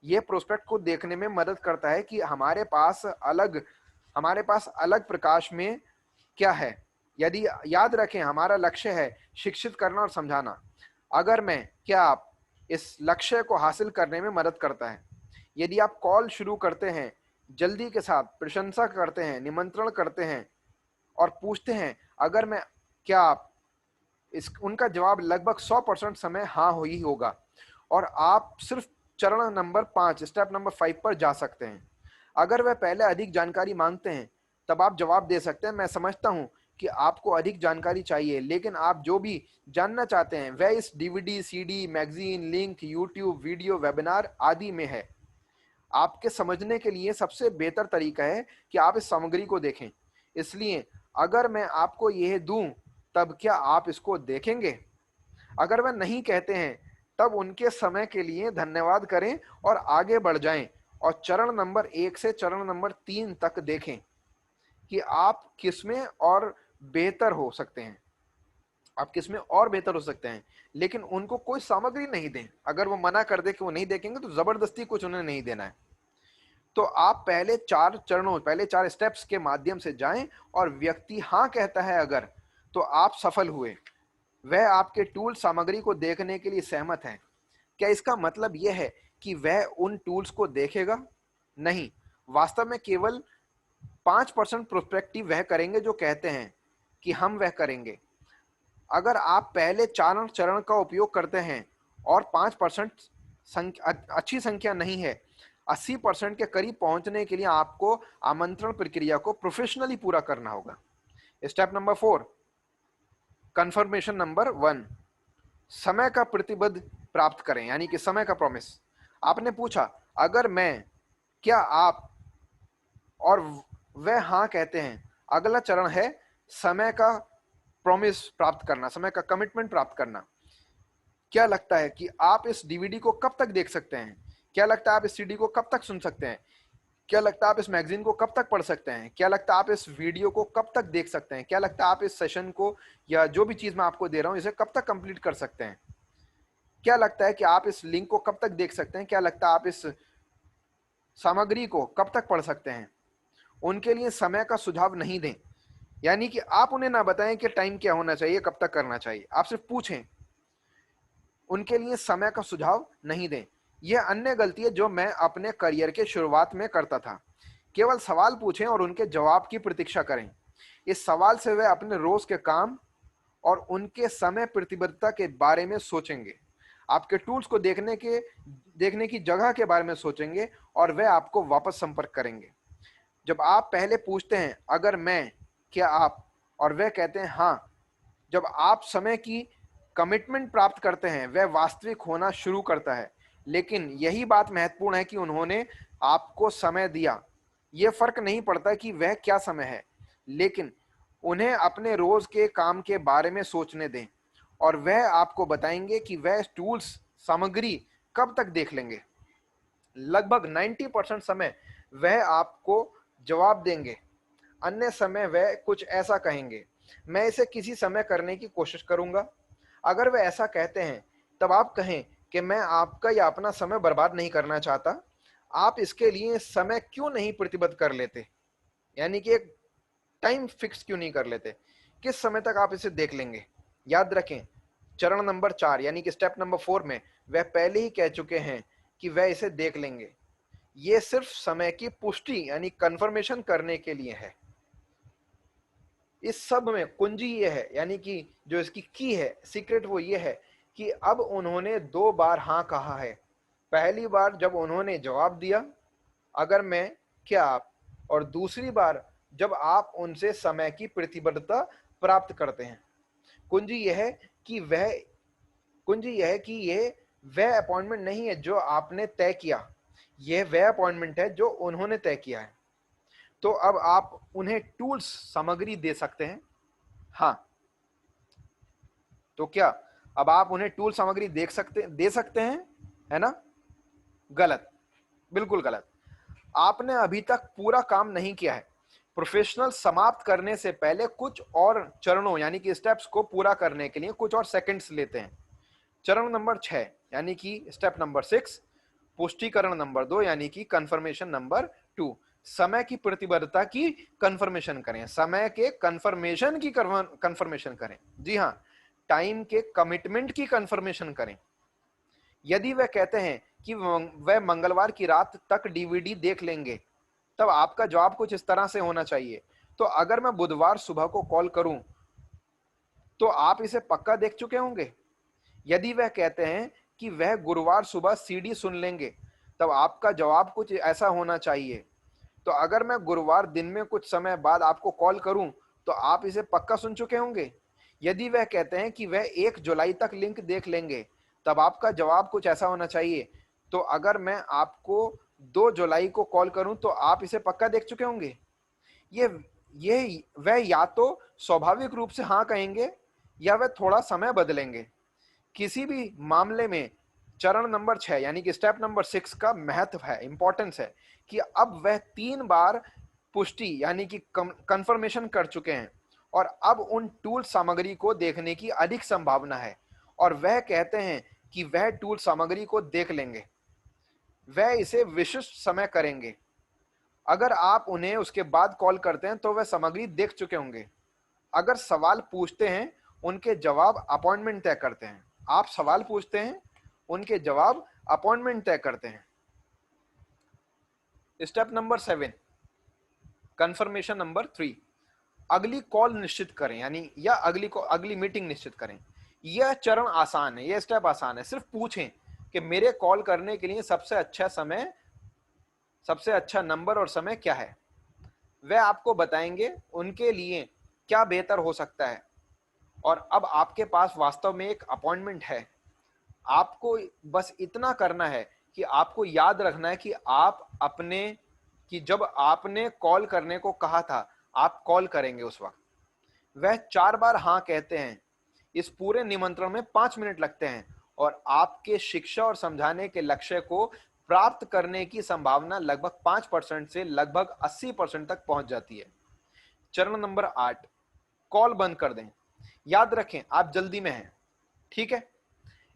यह प्रोस्पेक्ट को देखने में मदद करता है कि हमारे पास अलग प्रकाश में क्या है। यदि याद रखें, हमारा लक्ष्य है शिक्षित करना और समझाना। अगर मैं क्या आप इस लक्ष्य को हासिल करने में मदद करता है। यदि आप कॉल शुरू करते हैं, जल्दी के साथ प्रशंसा करते हैं, निमंत्रण करते हैं और पूछते हैं अगर मैं क्या आप इस उनका जवाब लगभग 100% समय हाँ हो ही होगा और आप सिर्फ चरण नंबर 5 स्टेप नंबर 5 पर जा सकते हैं। अगर वह पहले अधिक जानकारी मांगते हैं तब आप जवाब दे सकते हैं, मैं समझता हूं कि आपको अधिक जानकारी चाहिए, लेकिन आप जो भी जानना चाहते हैं वह इस DVD, CD, magazine, link, YouTube video, webinar आदि में है। आपके समझने के लिए सबसे बेहतर तरीका है कि आप इस सामग्री को देखें। इसलिए अगर मैं आपको यह दूं तब क्या आप इसको देखेंगे? अगर वह नहीं कहते हैं तब उनके समय के लिए धन्यवाद करें और आगे बढ़ जाएं और चरण नंबर 1 से चरण नंबर 3 तक देखें कि आप किसमें और बेहतर हो सकते हैं। आप किसमें और बेहतर हो सकते हैं, लेकिन उनको कोई सामग्री नहीं दें। अगर वो मना कर दे कि वो नहीं देखेंगे तो जबरदस्ती कुछ उन्हें नहीं देना है। तो आप पहले 4 स्टेप्स के माध्यम से जाएं और व्यक्ति हाँ कहता है अगर, तो आप सफल हुए। वह आपके टूल सामग्री को देखने के लिए सहमत है। क्या इसका मतलब यह है कि वह उन टूल्स को देखेगा? नहीं, वास्तव में केवल 5% प्रोस्पेक्टिव वह करेंगे जो कहते हैं कि हम वह करेंगे। अगर आप पहले 4 चरण का उपयोग करते हैं और 5% अच्छी संख्या नहीं है, 80% के करीब पहुंचने के लिए आपको आमंत्रण प्रक्रिया को प्रोफेशनली पूरा करना होगा। स्टेप नंबर 4, कंफर्मेशन नंबर 1, समय का प्रतिबद्ध प्राप्त करें, यानी कि समय का प्रॉमिस। आपने पूछा अगर मैं क्या आप और वह हाँ कहते हैं। अगला चरण है समय का प्रॉमिस प्राप्त करना, समय का कमिटमेंट प्राप्त करना। क्या लगता है कि आप इस डीवीडी को कब तक देख सकते हैं? क्या लगता है आप इस सीडी को कब तक सुन सकते हैं? क्या लगता है आप इस मैगजीन को कब तक पढ़ सकते हैं? क्या लगता है आप इस वीडियो को कब तक देख सकते हैं? क्या लगता है आप इस सेशन को या जो भी चीज मैं आपको दे रहा हूं इसे कब तक कंप्लीट कर सकते हैं? क्या लगता है कि आप इस लिंक को कब तक देख सकते हैं? क्या लगता है आप इस सामग्री को कब तक पढ़ सकते हैं? उनके लिए समय का सुझाव नहीं दें, यानी कि आप उन्हें ना बताएं कि टाइम क्या होना चाहिए, कब तक करना चाहिए। आप सिर्फ पूछें, उनके लिए समय का सुझाव नहीं दें। यह अन्य गलती है जो मैं अपने करियर के शुरुआत में करता था। केवल सवाल पूछें और उनके जवाब की प्रतीक्षा करें। इस सवाल से वे अपने रोज के काम और उनके समय प्रतिबद्धता के बारे में सोचेंगे, आपके टूल्स को देखने की जगह के बारे में सोचेंगे और वे आपको वापस संपर्क करेंगे। जब आप पहले पूछते हैं अगर मैं क्या आप और वे कहते हैं हाँ, जब आप समय की कमिटमेंट प्राप्त करते हैं वह वास्तविक होना शुरू करता है। लेकिन यही बात महत्वपूर्ण है कि उन्होंने आपको समय दिया। यह फर्क नहीं पड़ता कि वह क्या समय है, लेकिन उन्हें अपने रोज के काम के बारे में सोचने दें और वह आपको बताएंगे कि वह टूल्स सामग्री कब तक देख लेंगे। लगभग 90% समय वह आपको जवाब देंगे, अन्य समय वह कुछ ऐसा कहेंगे, मैं इसे किसी समय करने की कोशिश करूंगा। अगर वे ऐसा कहते हैं तब आप कहें कि मैं आपका या अपना समय बर्बाद नहीं करना चाहता। आप इसके लिए समय क्यों नहीं प्रतिबद्ध कर लेते, यानी कि एक टाइम फिक्स क्यों नहीं कर लेते, किस समय तक आप इसे देख लेंगे। याद रखें, चरण नंबर 4 यानी कि स्टेप नंबर 4 में वह पहले ही कह चुके हैं कि वह इसे देख लेंगे। ये सिर्फ समय की पुष्टि यानी कंफर्मेशन करने के लिए है। इस सब में कुंजी ये है, यानी कि जो इसकी की है, सीक्रेट वो ये है कि अब उन्होंने 2 बार हाँ कहा है। पहली बार जब उन्होंने जवाब दिया, अगर मैं, क्या आप, और दूसरी बार जब आप उनसे समय की प्रतिबद्धता प्राप्त करते हैं। कुंजी यह है कि वह कुंजी यह है कि यह वह अपॉइंटमेंट नहीं है जो आपने तय किया, यह वह अपॉइंटमेंट है जो उन्होंने तय किया है। तो अब आप उन्हें टूल्स, सामग्री दे सकते हैं। हाँ, तो क्या अब आप उन्हें टूल सामग्री दे सकते हैं, है ना? गलत, बिल्कुल गलत। आपने अभी तक पूरा काम नहीं किया है। प्रोफेशनल समाप्त करने से पहले कुछ और चरणों यानी कि स्टेप्स को पूरा करने के लिए कुछ और सेकंड्स लेते हैं। चरण नंबर 6 यानी कि स्टेप नंबर 6, पुष्टिकरण नंबर 2 यानी कि कंफर्मेशन नंबर 2, समय की प्रतिबद्धता की कंफर्मेशन करें, समय के कंफर्मेशन की कंफर्मेशन करें। जी हाँ, टाइम के कमिटमेंट की कंफर्मेशन करें। यदि वह कहते हैं कि वह मंगलवार की रात तक डीवीडी देख लेंगे, तब आपका जवाब कुछ इस तरह से होना चाहिए, तो अगर मैं बुधवार सुबह को कॉल करूं तो आप इसे पक्का देख चुके होंगे। यदि वह कहते हैं कि वह गुरुवार सुबह सीडी सुन लेंगे, तब आपका जवाब कुछ ऐसा होना चाहिए, तो अगर मैं गुरुवार दिन में कुछ समय बाद आपको कॉल करूं तो आप इसे पक्का सुन चुके होंगे। यदि वह कहते हैं कि वह 1 जुलाई तक लिंक देख लेंगे, तब आपका जवाब कुछ ऐसा होना चाहिए, तो अगर मैं आपको 2 जुलाई को कॉल करूं तो आप इसे पक्का देख चुके होंगे। ये ये वह या तो स्वाभाविक रूप से हाँ कहेंगे या वह थोड़ा समय बदलेंगे। किसी भी मामले में चरण नंबर 6 यानी कि स्टेप नंबर 6 का महत्व है, इंपॉर्टेंस है कि अब वह 3 बार पुष्टि यानी कि कंफर्मेशन कर चुके हैं और अब उन टूल सामग्री को देखने की अधिक संभावना है और वह कहते हैं कि वह टूल सामग्री को देख लेंगे, वह इसे विशिष्ट समय करेंगे। अगर आप उन्हें उसके बाद कॉल करते हैं तो वह सामग्री देख चुके होंगे। अगर सवाल पूछते हैं, उनके जवाब अपॉइंटमेंट तय करते हैं। आप सवाल पूछते हैं, उनके जवाब अपॉइंटमेंट तय करते हैं। स्टेप नंबर 7, कंफर्मेशन नंबर 3, अगली कॉल निश्चित करें यानी या अगली मीटिंग निश्चित करें। यह चरण आसान है, यह स्टेप आसान है। सिर्फ पूछें कि मेरे कॉल करने के लिए सबसे अच्छा नंबर और समय क्या है। वह आपको बताएंगे उनके लिए क्या बेहतर हो सकता है। और अब आपके पास वास्तव में एक अपॉइंटमेंट है। आपको बस इतना करना है कि आपको याद रखना है कि जब आपने कॉल करने को कहा था, आप कॉल करेंगे उस वक्त। वह 4 बार हाँ कहते हैं। इस पूरे निमंत्रण में 5 मिनट लगते हैं और आपके शिक्षा और समझाने के लक्ष्य को प्राप्त करने की संभावना लगभग 5% से लगभग 80% तक पहुंच जाती है। चरण नंबर 8, कॉल बंद कर दें। याद रखें, आप जल्दी में हैं, ठीक है?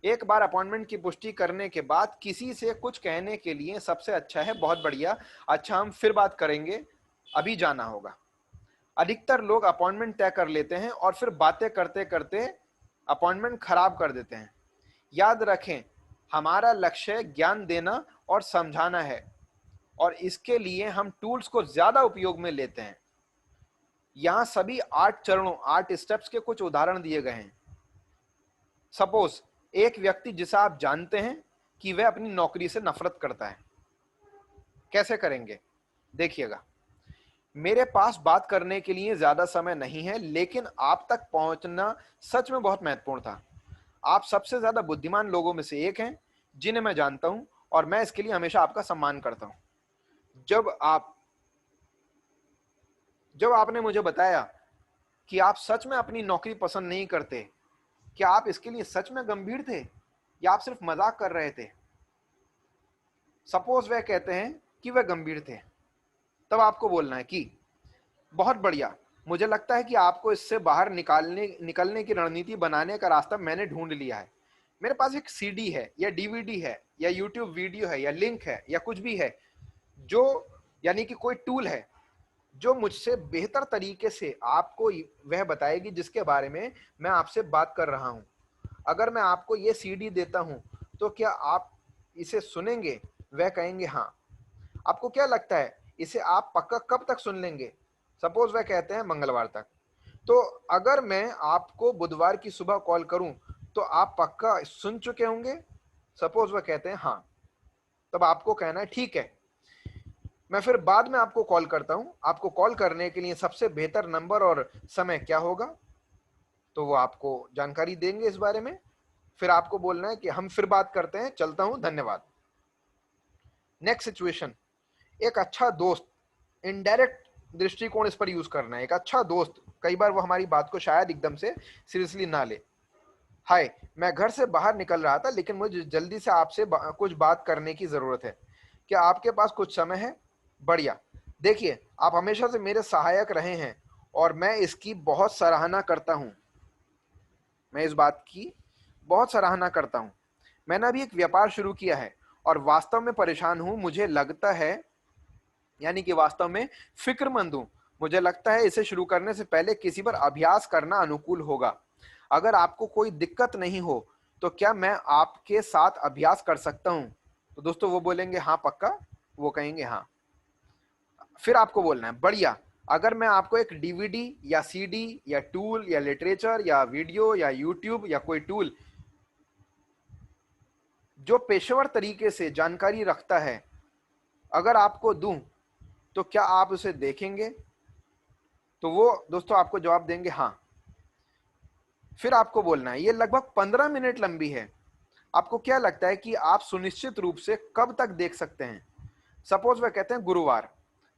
एक बार अपॉइंटमेंट की पुष्टि करने के बाद किसी से कुछ कहने के लिए सबसे अच्छा है, बहुत बढ़िया, अच्छा हम फिर बात करेंगे, अभी जाना होगा। अधिकतर लोग अपॉइंटमेंट तय कर लेते हैं और फिर बातें करते करते अपॉइंटमेंट खराब कर देते हैं। याद रखें, हमारा लक्ष्य ज्ञान देना और समझाना है और इसके लिए हम टूल्स को ज्यादा उपयोग में लेते हैं। यहां सभी 8 चरणों, 8 स्टेप्स के कुछ उदाहरण दिए गए हैं। सपोज एक व्यक्ति जिसे आप जानते हैं कि वह अपनी नौकरी से नफरत करता है, कैसे करेंगे? देखिएगा, मेरे पास बात करने के लिए ज्यादा समय नहीं है, लेकिन आप तक पहुंचना सच में बहुत महत्वपूर्ण था। आप सबसे ज्यादा बुद्धिमान लोगों में से एक हैं जिन्हें मैं जानता हूं और मैं इसके लिए हमेशा आपका सम्मान करता हूं। जब आप जब आपने मुझे बताया कि आप सच में अपनी नौकरी पसंद नहीं करते, क्या आप इसके लिए सच में गंभीर थे या आप सिर्फ मजाक कर रहे थे? सपोज वह कहते हैं कि वह गंभीर थे, तब आपको बोलना है कि बहुत बढ़िया, मुझे लगता है कि आपको इससे बाहर निकलने की रणनीति बनाने का रास्ता मैंने ढूंढ लिया है। मेरे पास एक सीडी है या डीवीडी है या यूट्यूब वीडियो है या लिंक है या कुछ भी है, जो यानी कि कोई टूल है जो मुझसे बेहतर तरीके से आपको वह बताएगी जिसके बारे में मैं आपसे बात कर रहा हूं। अगर मैं आपको ये सीडी देता हूं तो क्या आप इसे सुनेंगे? वह कहेंगे हाँ। आपको क्या लगता है इसे आप पक्का कब तक सुन लेंगे? सपोज वह कहते हैं मंगलवार तक। तो अगर मैं आपको बुधवार की सुबह कॉल करूं तो आप पक्का सुन चुके होंगे? सपोज वह कहते हैं हाँ। तब आपको कहना है ठीक है, मैं फिर बाद में आपको कॉल करता हूं। आपको कॉल करने के लिए सबसे बेहतर नंबर और समय क्या होगा? तो वो आपको जानकारी देंगे इस बारे में। फिर आपको बोलना है कि हम फिर बात करते हैं, चलता हूं, धन्यवाद। नेक्स्ट सिचुएशन, एक अच्छा दोस्त। इनडायरेक्ट दृष्टिकोण इस पर यूज करना है। एक अच्छा दोस्त, कई बार वो हमारी बात को शायद एकदम से सीरियसली ना ले। हाय, मैं घर से बाहर निकल रहा था लेकिन मुझे जल्दी से आपसे कुछ बात करने की जरूरत है। क्या आपके पास कुछ समय है? बढ़िया। देखिए, आप हमेशा से मेरे सहायक रहे हैं और मैं इसकी बहुत सराहना करता हूँ। मैं इस बात की बहुत सराहना करता हूँ। मैंने अभी एक व्यापार शुरू किया है और वास्तव में परेशान हूँ। मुझे लगता है, यानी कि वास्तव में फिक्रमंद हूं। मुझे लगता है इसे शुरू करने से पहले किसी पर अभ्यास करना अनुकूल होगा। अगर आपको कोई दिक्कत नहीं हो तो क्या मैं आपके साथ अभ्यास कर सकता हूं? तो दोस्तों वो बोलेंगे हाँ पक्का, वो कहेंगे हाँ। फिर आपको बोलना है बढ़िया। अगर मैं आपको एक डीवीडी या सीडी या टूल या लिटरेचर या वीडियो या यूट्यूब या कोई टूल जो पेशेवर तरीके से जानकारी रखता है, अगर आपको दूं तो क्या आप उसे देखेंगे? तो वो दोस्तों आपको जवाब देंगे हाँ। फिर आपको बोलना है ये लगभग 15 मिनट लंबी है। आपको क्या लगता है कि आप सुनिश्चित रूप से कब तक देख सकते हैं? सपोज वह कहते हैं गुरुवार।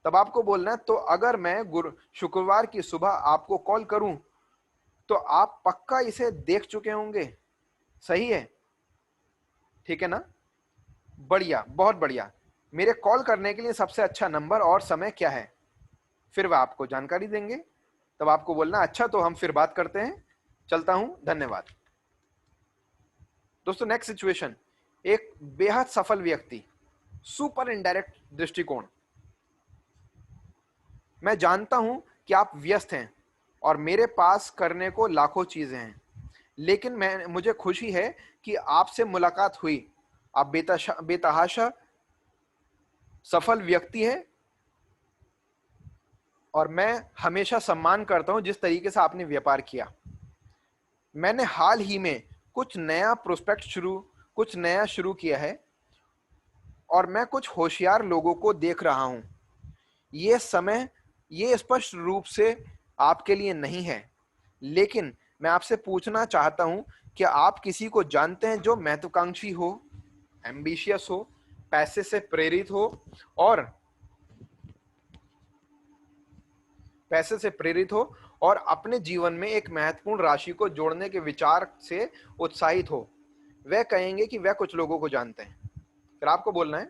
तब आपको बोलना है तो अगर मैं शुक्रवार की सुबह आपको कॉल करूं तो आप पक्का इसे देख चुके होंगे। सही है? ठीक है ना? बढ़िया, बहुत बढ़िया। मेरे कॉल करने के लिए सबसे अच्छा नंबर और समय क्या है? फिर वह आपको जानकारी देंगे। तब आपको बोलना अच्छा, तो हम फिर बात करते हैं, चलता हूं, धन्यवाद। दोस्तों नेक्स्ट सिचुएशन, एक बेहद सफल व्यक्ति। सुपर इनडायरेक्ट दृष्टिकोण। मैं जानता हूं कि आप व्यस्त हैं और मेरे पास करने को लाखों चीजें हैं, लेकिन मुझे खुशी है कि आपसे मुलाकात हुई। आप बेतहाशा सफल व्यक्ति है और मैं हमेशा सम्मान करता हूं जिस तरीके से आपने व्यापार किया। मैंने हाल ही में कुछ नया शुरू किया है और मैं कुछ होशियार लोगों को देख रहा हूं। ये स्पष्ट रूप से आपके लिए नहीं है, लेकिन मैं आपसे पूछना चाहता हूं कि आप किसी को जानते हैं जो महत्वाकांक्षी हो, एम्बिशियस हो, पैसे से प्रेरित हो और अपने जीवन में एक महत्वपूर्ण राशि को जोड़ने के विचार से उत्साहित हो? वह कहेंगे कि वह कुछ लोगों को जानते हैं। फिर आपको बोलना है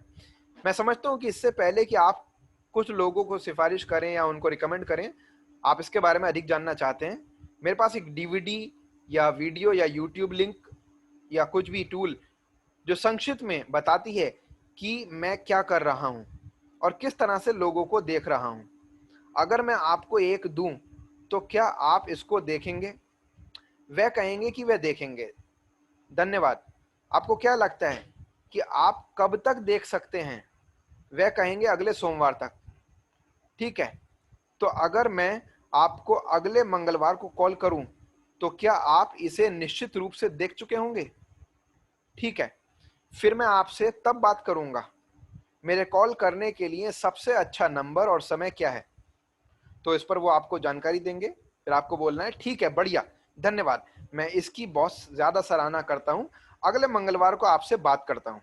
मैं समझता हूं कि इससे पहले कि आप कुछ लोगों को सिफारिश करें या उनको रिकमेंड करें, आप इसके बारे में अधिक जानना चाहते हैं। मेरे पास एक डीवीडी या वीडियो या यूट्यूब लिंक या कुछ भी टूल जो संक्षिप्त में बताती है कि मैं क्या कर रहा हूं और किस तरह से लोगों को देख रहा हूं। अगर मैं आपको एक दूं तो क्या आप इसको देखेंगे? वह कहेंगे कि वह देखेंगे, धन्यवाद। आपको क्या लगता है कि आप कब तक देख सकते हैं? वह कहेंगे अगले सोमवार तक। ठीक है, तो अगर मैं आपको अगले मंगलवार को कॉल करूं तो क्या आप इसे निश्चित रूप से देख चुके होंगे? ठीक है, फिर मैं आपसे तब बात करूंगा। मेरे कॉल करने के लिए सबसे अच्छा नंबर और समय क्या है? तो इस पर वो आपको जानकारी देंगे। फिर आपको बोलना है ठीक है, बढ़िया, धन्यवाद, मैं इसकी बहुत ज्यादा सराहना करता हूं। अगले मंगलवार को आपसे बात करता हूं।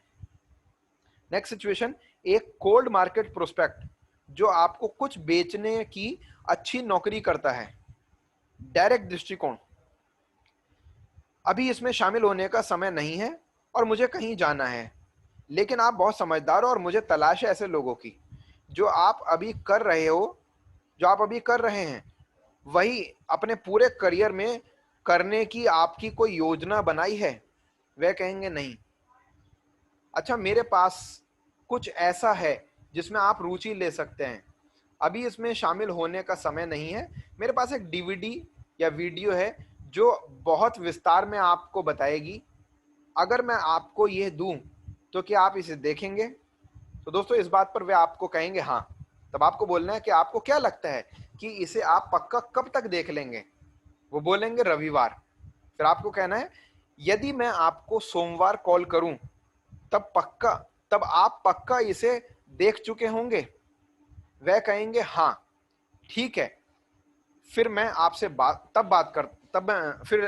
नेक्स्ट सिचुएशन, एक कोल्ड मार्केट प्रोस्पेक्ट जो आपको कुछ बेचने की अच्छी नौकरी करता है। डायरेक्ट दृष्टिकोण। अभी इसमें शामिल होने का समय नहीं है और मुझे कहीं जाना है, लेकिन आप बहुत समझदार हो और मुझे तलाश है ऐसे लोगों की। जो आप अभी कर रहे हो जो आप अभी कर रहे हैं वही अपने पूरे करियर में करने की आपकी कोई योजना बनाई है? वह कहेंगे नहीं। अच्छा, मेरे पास कुछ ऐसा है जिसमें आप रुचि ले सकते हैं। अभी इसमें शामिल होने का समय नहीं है। मेरे पास एक डीवीडी या वीडियो है जो बहुत विस्तार में आपको बताएगी। अगर मैं आपको यह दूं तो क्या आप इसे देखेंगे? तो दोस्तों इस बात पर वे आपको कहेंगे हाँ। तब आपको बोलना है कि आपको क्या लगता है कि इसे आप पक्का कब तक देख लेंगे? वो बोलेंगे रविवार। फिर आपको कहना है यदि मैं आपको सोमवार कॉल करूं तब आप पक्का इसे देख चुके होंगे? वह कहेंगे हाँ, ठीक है। फिर मैं आपसे बात कर तब फिर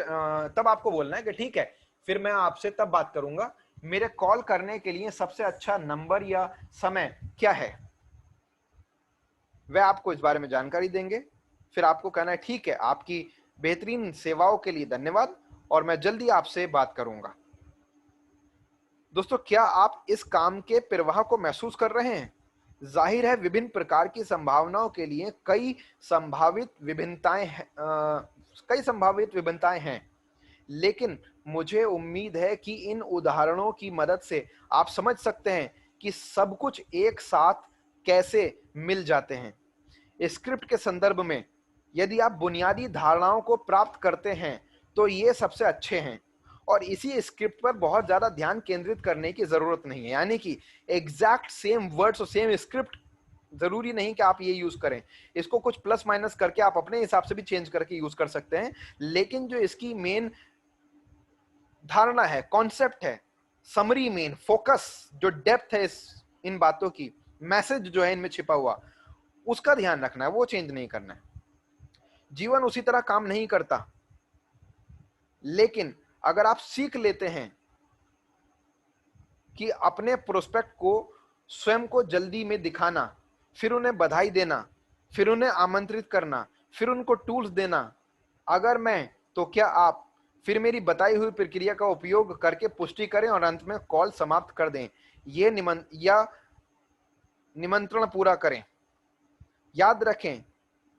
तब आपको बोलना है कि ठीक है, फिर मैं आपसे तब बात करूंगा। मेरे कॉल करने के लिए सबसे अच्छा नंबर या समय क्या है? वह आपको इस बारे में जानकारी देंगे। फिर आपको कहना है ठीक है, आपकी बेहतरीन सेवाओं के लिए धन्यवाद और मैं जल्दी आपसे बात करूंगा। दोस्तों क्या आप इस काम के प्रवाह को महसूस कर रहे हैं? जाहिर है विभिन्न प्रकार की संभावनाओं के लिए कई संभावित विभिन्नताएं हैं, लेकिन मुझे उम्मीद है कि इन उदाहरणों की मदद से आप समझ सकते हैं कि सब कुछ एक साथ कैसे मिल जाते हैं। स्क्रिप्ट के संदर्भ में यदि आप बुनियादी धारणाओं को प्राप्त करते हैं तो ये सबसे अच्छे हैं और इसी स्क्रिप्ट पर बहुत ज्यादा ध्यान केंद्रित करने की जरूरत नहीं है। यानी कि एग्जैक्ट सेम वर्ड्स और सेम स्क्रिप्ट जरूरी नहीं कि आप ये यूज करें। इसको कुछ प्लस माइनस करके आप अपने हिसाब से भी चेंज करके यूज कर सकते हैं, लेकिन जो इसकी मेन धारणा है, कॉन्सेप्ट है, समरी, मेन फोकस, जो डेप्थ है इन बातों की, मैसेज जो है इनमें छिपा हुआ, उसका ध्यान रखना है, वो चेंज नहीं करना है। जीवन उसी तरह काम नहीं करता, लेकिन अगर आप सीख लेते हैं कि अपने प्रोस्पेक्ट को स्वयं को जल्दी में दिखाना, फिर उन्हें बधाई देना, फिर उन्हें आमंत्रित करना, फिर उनको टूल्स देना, अगर मैं तो क्या आप, फिर मेरी बताई हुई प्रक्रिया का उपयोग करके पुष्टि करें और अंत में कॉल समाप्त कर दें, ये निमंत्रण पूरा करें। याद रखें,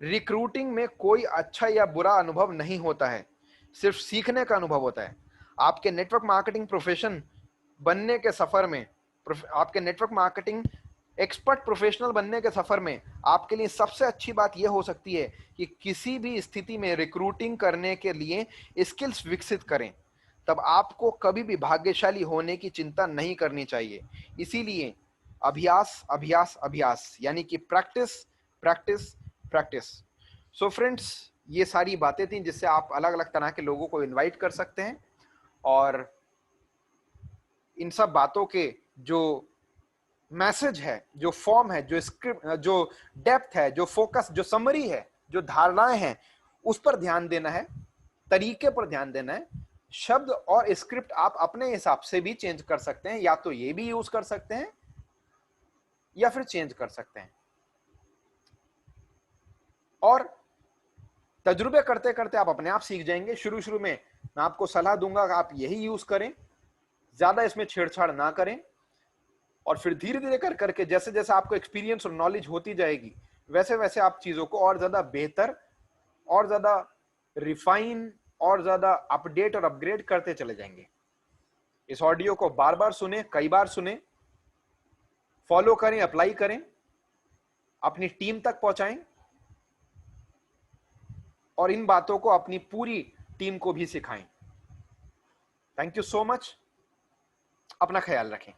रिक्रूटिंग में कोई अच्छा या बुरा अनुभव नहीं होता है, सिर्फ सीखने का अनुभव होता है। आपके नेटवर्क मार्केटिंग प्रोफेशन बनने के सफर में आपके नेटवर्क मार्केटिंग एक्सपर्ट प्रोफेशनल बनने के सफर में आपके लिए सबसे अच्छी बात यह हो सकती है कि किसी भी स्थिति में रिक्रूटिंग करने के लिए स्किल्स विकसित करें। तब आपको कभी भी भाग्यशाली होने की चिंता नहीं करनी चाहिए। इसीलिए अभ्यास अभ्यास अभ्यास, यानी कि practice practice practice. So friends, ये सारी बातें थी जिससे आप अलग अलग तरह के लोगों को इनवाइट कर सकते हैं और इन सब बातों के जो मैसेज है, जो फॉर्म है, जो स्क्रिप्ट, जो डेप्थ है, जो फोकस, जो समरी है, जो धारणाएं हैं, उस पर ध्यान देना है, तरीके पर ध्यान देना है। शब्द और स्क्रिप्ट आप अपने हिसाब से भी चेंज कर सकते हैं, या तो ये भी यूज कर सकते हैं या फिर चेंज कर सकते हैं। और तजुर्बे करते करते आप अपने आप सीख जाएंगे। शुरू शुरू में मैं आपको सलाह दूंगा कि आप यही यूज करें, ज्यादा इसमें छेड़छाड़ ना करें, और फिर धीरे धीरे कर करके जैसे जैसे आपको एक्सपीरियंस और नॉलेज होती जाएगी, वैसे वैसे आप चीजों को और ज्यादा बेहतर, और ज्यादा रिफाइन, और ज्यादा अपडेट और अपग्रेड करते चले जाएंगे। इस ऑडियो को बार बार सुने, कई बार सुने, फॉलो करें, अप्लाई करें, अपनी टीम तक पहुंचाएं और इन बातों को अपनी पूरी टीम को भी सिखाएं। Thank you so much. अपना ख्याल रखें।